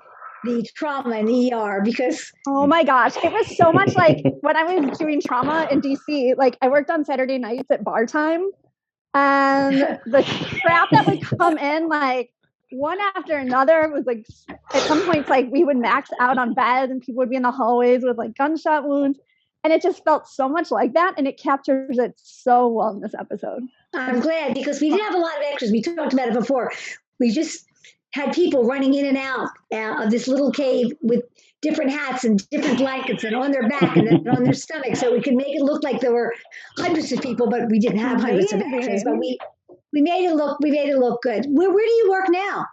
trauma in ER, because oh my gosh, it was so much like when I was doing trauma in DC, like I worked on Saturday nights at bar time, and the crap that would come in like one after another was like, at some points like we would max out on bed and people would be in the hallways with like gunshot wounds. And it just felt so much like that, and it captures it so well in this episode. I'm glad, because we didn't have a lot of extras. We talked about it before. We just had people running in and out of this little cave with different hats and different blankets and on their back and then on their stomach, so we could make it look like there were hundreds of people, but we didn't have hundreds of extras. But we made it look good. Where do you work now?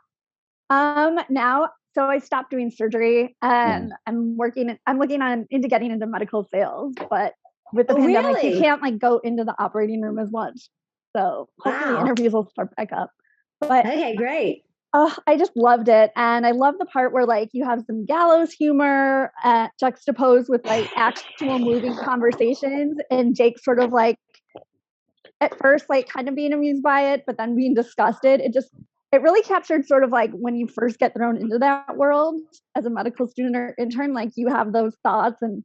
Now. So I stopped doing surgery, and I'm looking into getting into medical sales, but with the pandemic, you can't like go into the operating room as much. So hopefully interviews will start back up. But okay, great. I just loved it. And I love the part where like you have some gallows humor juxtaposed with like actual moving conversations, and Jake sort of like at first like kind of being amused by it, but then being disgusted. it really captured sort of like when you first get thrown into that world as a medical student or intern, like you have those thoughts, and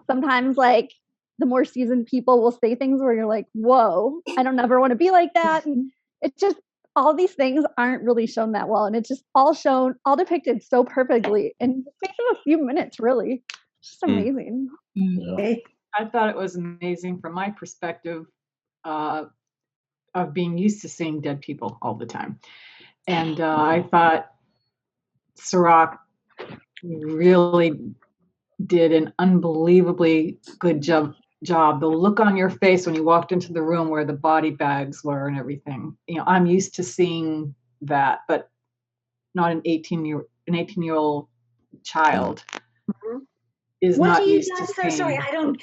sometimes like the more seasoned people will say things where you're like, whoa, I don't ever want to be like that. And it's just, all these things aren't really shown that well. And it's just all depicted so perfectly in the space of a few minutes, really. It's just amazing. Okay. I thought it was amazing from my perspective of being used to seeing dead people all the time. And I thought Cirroc really did an unbelievably good job. The look on your face when you walked into the room where the body bags were and everything. You know, I'm used to seeing that, but not an 18-year-old child is What not do you used to seeing. sorry, I don't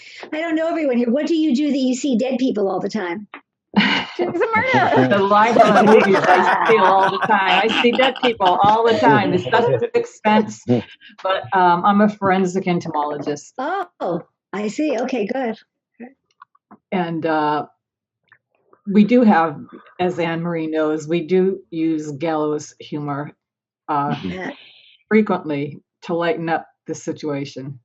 know everyone here. What do you do that you see dead people all the time? She's a murderer. The library movies I see all the time. I see dead people all the time. It's such an expense, but I'm a forensic entomologist. Oh, I see. Okay, good. And we do have, as Anne-Marie knows, we do use gallows humor frequently to lighten up the situation.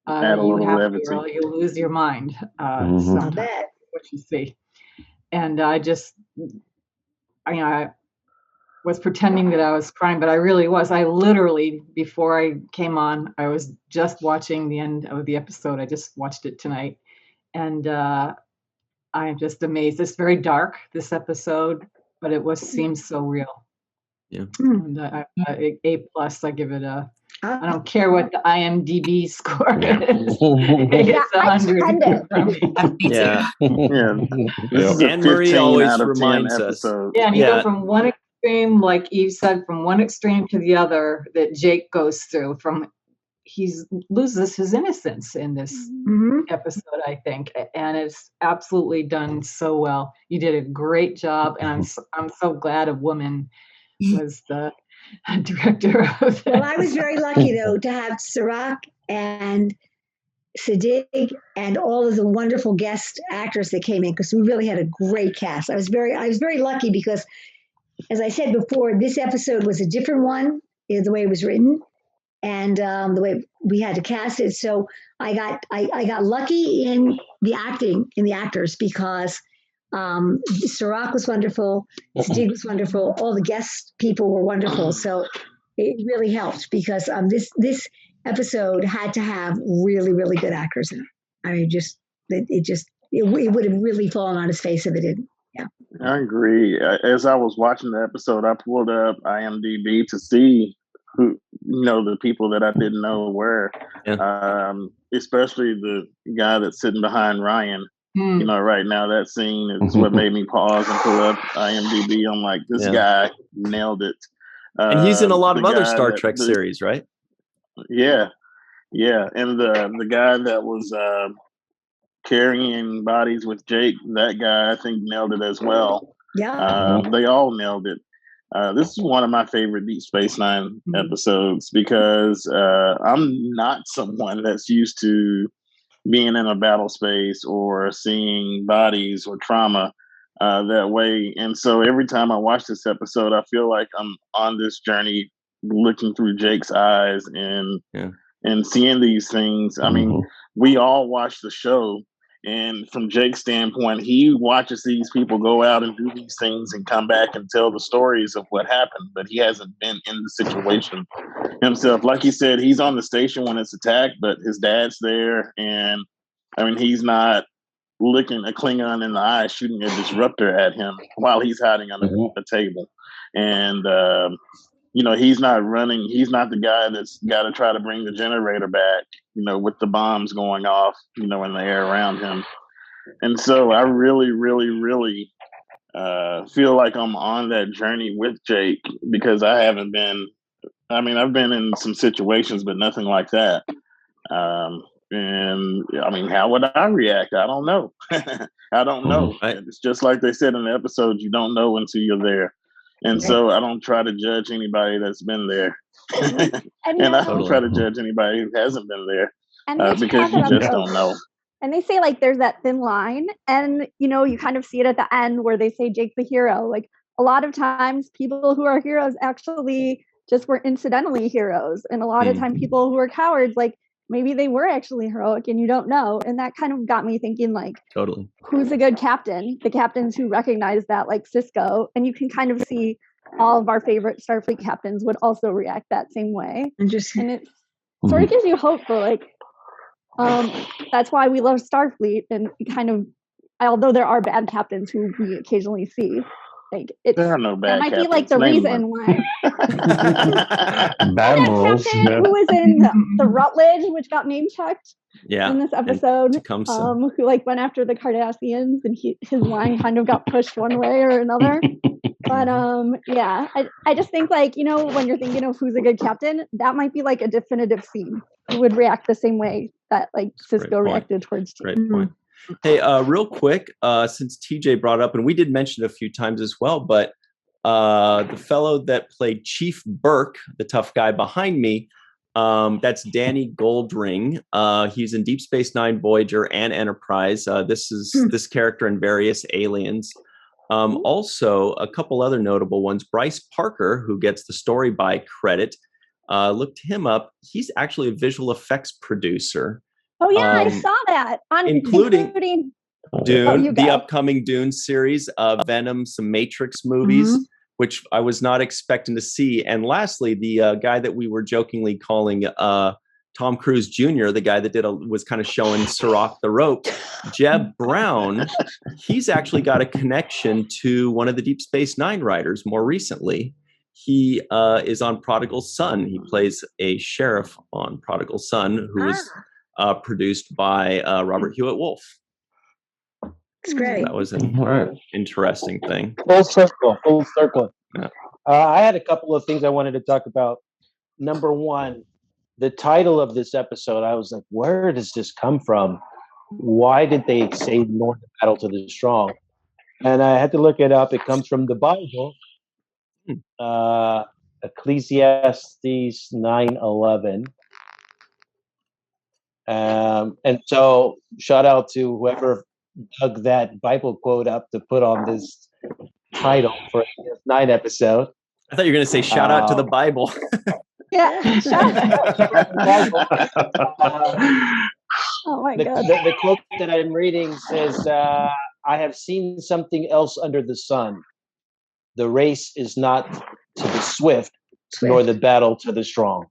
Add a You little have levity. to, or you lose your mind. I'll Sometimes bet. what you see. And I was pretending that I was crying, but I really was. I literally, before I came on, I was just watching the end of the episode. I just watched it tonight. And I'm just amazed. It's very dark, this episode, but it seems so real. Yeah. And A+, I give it a, I don't care what the IMDb score is. It's 100. Yeah. This is a Anne-Marie 15 always out of 10 reminds us. episode. Yeah, and you go from one extreme, like Eve said, from one extreme to the other that Jake goes through. He loses his innocence in this episode, I think, and it's absolutely done so well. You did a great job, and I'm so glad a woman was the director of this. Well, I was very lucky though to have Cirroc and Sadig and all of the wonderful guest actors that came in, because we really had a great cast. I was very lucky because, as I said before, this episode was a different one, the way it was written, and the way we had to cast it. So I got lucky in the acting, in the actors, because Cirroc was wonderful, Sadig was wonderful, all the guest people were wonderful. So it really helped because this episode had to have really, really good actors in it. I mean, it would have really fallen on its face if it didn't. Yeah, I agree. As I was watching the episode, I pulled up IMDb to see who, the people that I didn't know were, especially the guy that's sitting behind Ryan. Right now that scene is what made me pause and pull up IMDb. I'm like, this guy nailed it. And he's in a lot of other Star Trek series, right? Yeah. And the guy that was carrying bodies with Jake, that guy, I think, nailed it as well. Yeah. They all nailed it. This is one of my favorite Deep Space Nine episodes because I'm not someone that's used to being in a battle space or seeing bodies or trauma that way. And so every time I watch this episode, I feel like I'm on this journey looking through Jake's eyes and seeing these things. I mean, we all watch the show, and from Jake's standpoint, he watches these people go out and do these things and come back and tell the stories of what happened, but he hasn't been in the situation himself. Like he said, he's on the station when it's attacked, but his dad's there, and I mean, he's not looking a Klingon in the eye, shooting a disruptor at him while he's hiding under the table. And, he's not running. He's not the guy that's got to try to bring the generator back, with the bombs going off, in the air around him. And so I really, really, really feel like I'm on that journey with Jake because I've been in some situations, but nothing like that. And I mean, how would I react? I don't know. I don't know. Right. It's just like they said in the episode, you don't know until you're there. And so I don't try to judge anybody that's been there. And I don't try to judge anybody who hasn't been there because you just don't know. And they say like there's that thin line, and you kind of see it at the end where they say Jake's the hero. Like, a lot of times people who are heroes actually just were incidentally heroes. And a lot of time people who are cowards, like maybe they were actually heroic and you don't know. And that kind of got me thinking, like, Totally. Who's a good captain? The captains who recognize that, like Sisko. And you can kind of see all of our favorite Starfleet captains would also react that same way. Interesting. And it sort of gives you hope for, like, that's why we love Starfleet. And kind of, although there are bad captains who we occasionally see, like there are no bad that might captains. be like the Name reason one. why. Bad that morals. captain who was in the Rutledge, which got name checked in this episode, who like went after the Cardassians, and his line kind of got pushed one way or another. But yeah, I just think, like, you know, when you're thinking of who's a good captain, that might be like a definitive scene who would react the same way that like Sisko reacted towards T. Great point. Hey, real quick, since TJ brought up, and we did mention it a few times as well, but the fellow that played Chief Burke, the tough guy behind me, that's Danny Goldring. He's in Deep Space Nine, Voyager, and Enterprise. This is this character in various Aliens. Also, a couple other notable ones. Bryce Parker, who gets the story by credit, looked him up. He's actually a visual effects producer. Oh yeah, I saw that. Including Dune, the upcoming Dune series, Venom, some Matrix movies, which I was not expecting to see. And lastly, the guy that we were jokingly calling Tom Cruise Jr., the guy that was kind of showing Cirroc the rope, Jeb Brown, he's actually got a connection to one of the Deep Space Nine writers more recently. He is on Prodigal Son. He plays a sheriff on Prodigal Son, who was produced by Robert Hewitt Wolf. It's great. That was an interesting thing. Full circle. Yeah. I had a couple of things I wanted to talk about. Number one, the title of this episode, I was like, where does this come from? Why did they say North Battle to the Strong? And I had to look it up. It comes from the Bible, Ecclesiastes 9:11. And so shout out to whoever dug that Bible quote up to put on this title for a 9 episode. I thought you were going to say shout out to the Bible. Yeah. Oh my God. The quote that I'm reading says, I have seen something else under the sun. The race is not to the swift, nor the battle to the strong.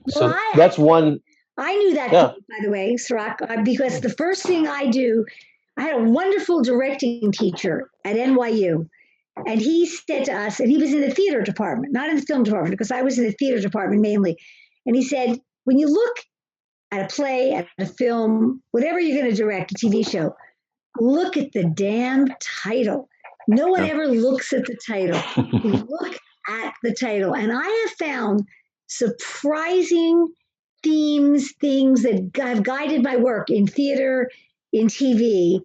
So that's one. I knew that, quote, by the way, Cirroc, because the first thing I do, I had a wonderful directing teacher at NYU. And he said to us, and he was in the theater department, not in the film department, because I was in the theater department mainly. And he said, when you look at a play, at a film, whatever you're going to direct, a TV show, look at the damn title. No one ever looks at the title. You look at the title. And I have found surprising themes, things that have guided my work in theater, in TV,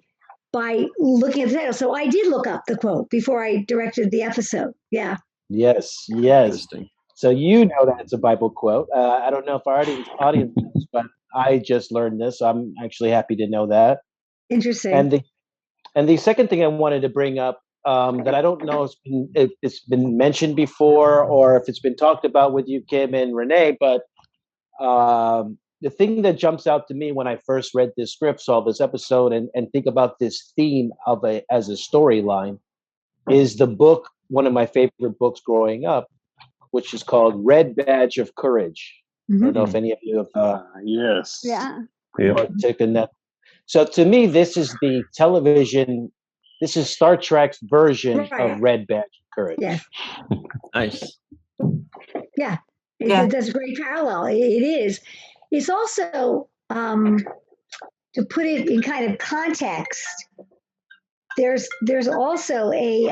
by looking at the title. So I did look up the quote before I directed the episode. Yeah. Yes. So you know that it's a Bible quote. I don't know if our audience knows, but I just learned this. So I'm actually happy to know that. Interesting. And the second thing I wanted to bring up that I don't know if it's been mentioned before or if it's been talked about with you, Kim and Renee, but the thing that jumps out to me when I first read this script, saw this episode, and think about this theme as a storyline, is the book, one of my favorite books growing up, which is called Red Badge of Courage. I don't know if any of you have yes. Yeah. taken that. So to me, this is the television, this is Star Trek's version of Red Badge of Courage. Yeah. Nice. Yeah. That's a great parallel. It is. It's also, to put it in kind of context, there's also a,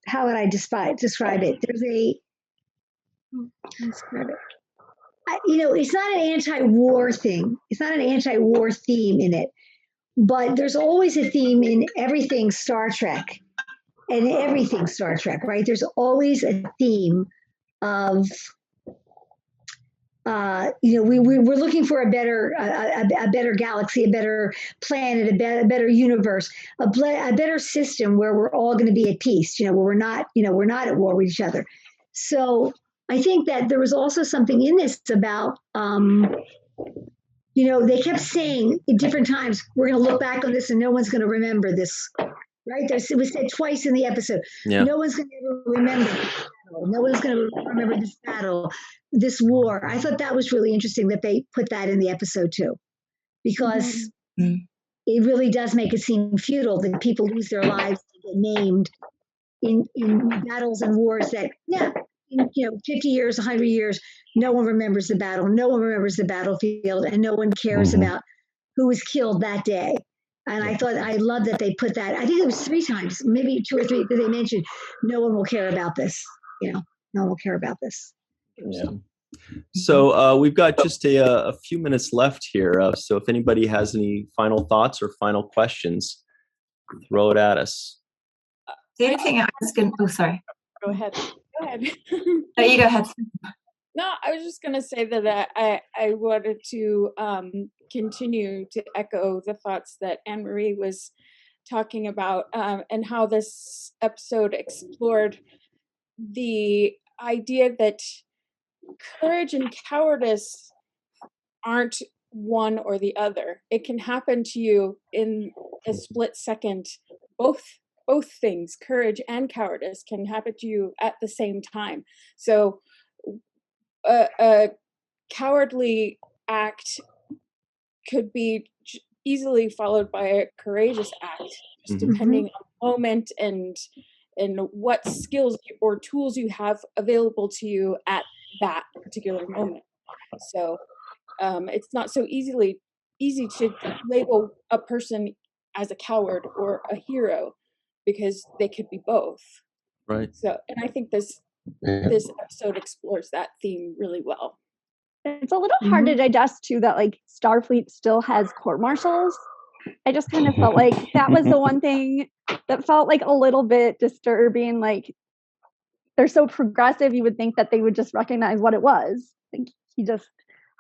how would I describe it? There's a, describe it. It's not an anti-war thing. It's not an anti-war theme in it, but there's always a theme in everything Star Trek, and everything Star Trek, right? There's always a theme of we're looking for a better galaxy, a better planet, a better universe, a better system where we're all going to be at peace. Where we're not at war with each other. So I think that there was also something in this about, they kept saying at different times, we're going to look back on this and no one's going to remember this. Right? It was said twice in the episode. Yeah. No one's going to ever remember this battle. No one's going to remember this battle, this war. I thought that was really interesting that they put that in the episode too, because it really does make it seem futile that people lose their lives and get named in battles and wars that, 50 years, 100 years, no one remembers the battle. No one remembers the battlefield, and no one cares about who was killed that day. And I love that they put that. I think it was 3 times, maybe 2 or 3, that they mentioned, no one will care about this. No one will care about this. Yeah. So we've got just a few minutes left here. So if anybody has any final thoughts or final questions, throw it at us. The only thing I was going to, sorry. Go ahead. No, you go ahead. No, I was just going to say that I wanted to continue to echo the thoughts that Anne-Marie was talking about, and how this episode explored the idea that courage and cowardice aren't one or the other. It can happen to you in a split second. Both things, courage and cowardice, can happen to you at the same time. So a cowardly act could be easily followed by a courageous act, just depending on the moment and what skills or tools you have available to you at that particular moment. So it's not so easy to label a person as a coward or a hero, because they could be both. Right. So, and I think this episode explores that theme really well. It's a little hard to digest too that like Starfleet still has court martials. I just kind of felt like that was the one thing that felt like a little bit disturbing. Like, they're so progressive, you would think that they would just recognize what it was. I think he just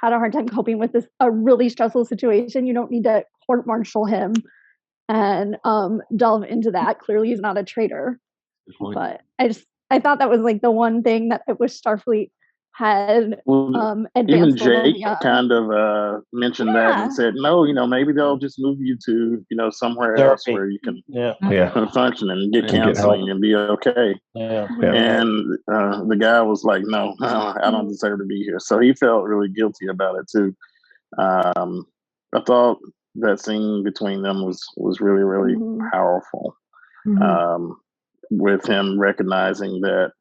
had a hard time coping with a really stressful situation. You don't need to court martial him and delve into that. Clearly he's not a traitor. But I thought that was like the one thing that I wish Starfleet had even Jake kind of mentioned that and said, no, maybe they'll just move you to somewhere else where you can function and get counseling and be okay. And the guy was like, no, I don't deserve to be here. So he felt really guilty about it too. I thought that scene between them was really, really powerful. With him recognizing that,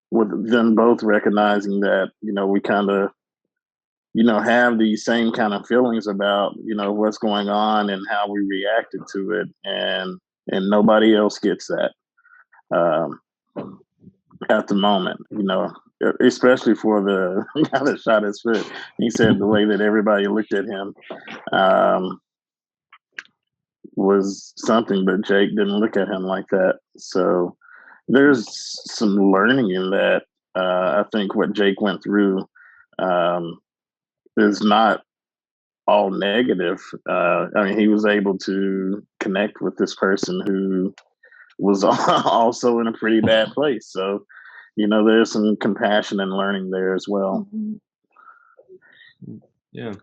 with them both recognizing that, we kind of, have these same kind of feelings about, what's going on and how we reacted to it. And nobody else gets that at the moment, especially for the guy that shot his foot. He said the way that everybody looked at him was something, but Jake didn't look at him like that. So there's some learning in that. I think what Jake went through is not all negative. He was able to connect with this person who was also in a pretty bad place. So, there's some compassion and learning there as well. Yeah.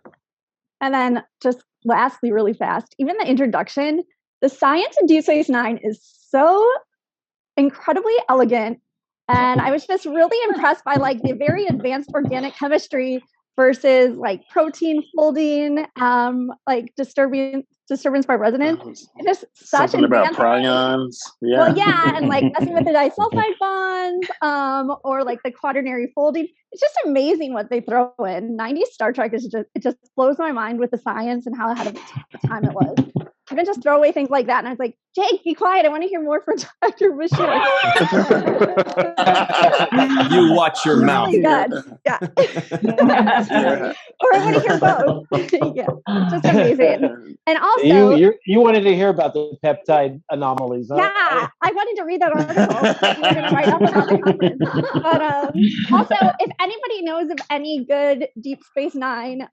And then just lastly, really fast, even the introduction, the science in Deep Space Nine is so incredibly elegant. And I was just really impressed by like the very advanced organic chemistry versus like protein folding, like disturbance by resonance. It's just such something about prions. Yeah. Well, yeah, and like messing with the disulfide bonds, or like the quaternary folding. It's just amazing what they throw in. 90s Star Trek is just, it just blows my mind with the science and how ahead of the time it was. even just throwaway things like that. And I was like, Jake, be quiet. I want to hear more from Dr. Bashir. You watch your mouth. Really good. Yeah. Or I want to hear both. Yeah, just amazing. And also, you wanted to hear about the peptide anomalies, huh? Yeah, I wanted to read that article. We were going to write up about the conference. But also, if anybody knows of any good Deep Space Nine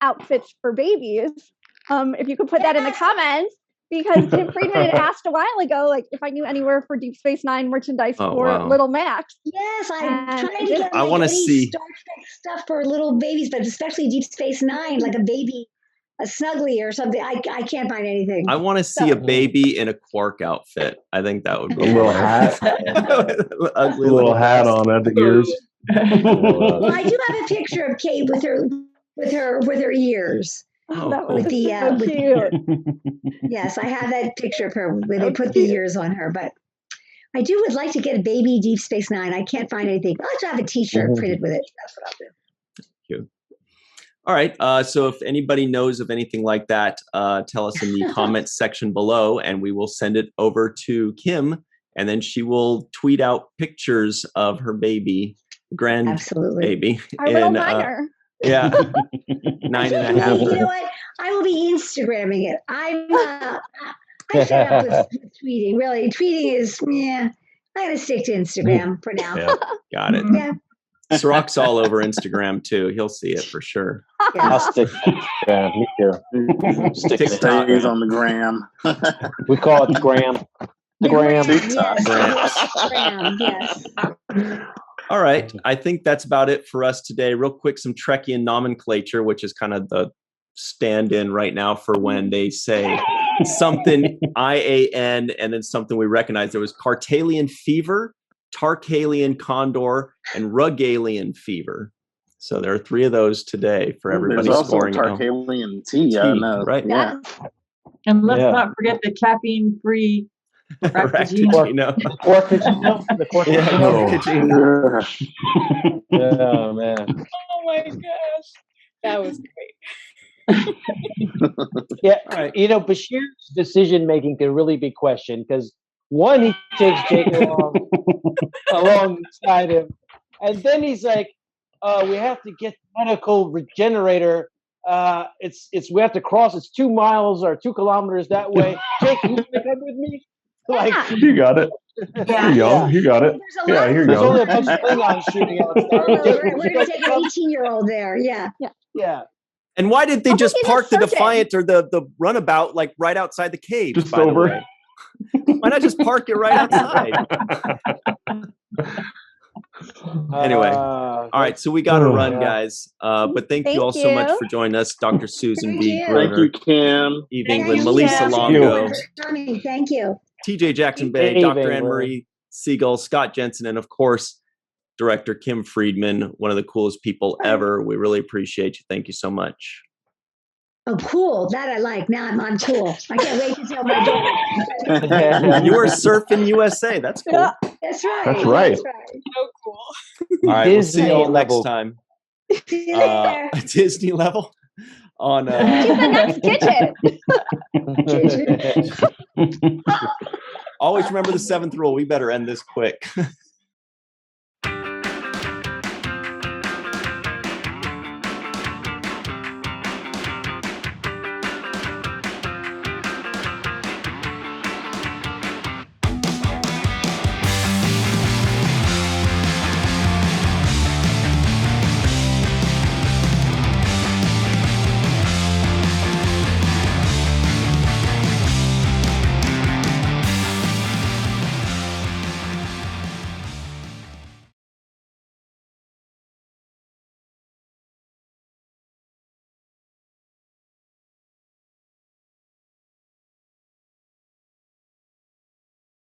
outfits for babies, if you could put that in the comments, because Kim Friedman had asked a while ago, like if I knew anywhere for Deep Space Nine merchandise for Little Max. Yes, I'm trying to get I want to see Star Trek stuff for little babies, but especially Deep Space Nine, like a baby, a Snuggly or something. I can't find anything. I want to see a baby in a Quark outfit. I think that would be a little hat, ugly little hat on at the ears. Well, I do have a picture of Kate with her ears. Oh, that with was the so cute. Yes, I have that picture of her where they put the ears on her. But I would like to get a baby Deep Space Nine. I can't find anything. I'll have to have a T-shirt printed with it. That's what I'll do. Cute. All right. So if anybody knows of anything like that, tell us in the comments section below, and we will send it over to Kim, and then she will tweet out pictures of her baby, baby. Our little minor. Yeah, 9.5. You know what? I will be Instagramming it. I shut up with tweeting. Really, tweeting is I'm gonna stick to Instagram for now. Yeah, got it. Yeah. Cirroc's all over Instagram too. He'll see it for sure. I'll stick to Instagram. Me too. Stick TikTok on the gram. We call it Gram. The Gram. Gram. Yes. All right. I think that's about it for us today. Real quick, some Trekkian nomenclature, which is kind of the stand-in right now for when they say something IAN and then something we recognize. There was Cartalian fever, Tarkalian condor, and Rugalian fever. So there are 3 of those today for everybody scoring. There's also Tarkalian tea, I know. Right? Yeah. And let's not forget the caffeine-free Frappuccino. Oh, man. Oh, my gosh. That was great. Yeah, you know, Bashir's decision-making can really be questioned because, one, he takes Jake alongside him, and then he's like, we have to get the medical regenerator. We have to cross. It's 2 miles or 2 kilometers that way. Jake, you want to come with me? Like, you got it. Yeah. You got it. Yeah, here you There's go. only a bunch of Klingons shooting outside. We're going to take an 18-year-old there. Yeah. And why did they just park the Defiant or the runabout like right outside the cave? Just over. Why not just park it right outside? Anyway, all right. So we got to run, guys. But thank you all so much for joining us, Dr. Susan B. Gruner. Thank you, Kim. Eve England, Melissa Longo. Thank you. TJ Jackson-Bey, Dr. Marie Segal, Scott Jensen, and of course, Director Kim Friedman, one of the coolest people ever. We really appreciate you. Thank you so much. Oh, cool. That I like. Now I'm cool. I can't wait to tell my daughter. You were surfing USA. That's cool. Yeah, that's right. That's right. So cool. All right. We'll see you all next time. See you later. Disney level on To the next kitchen. Always remember the 7th rule. We better end this quick.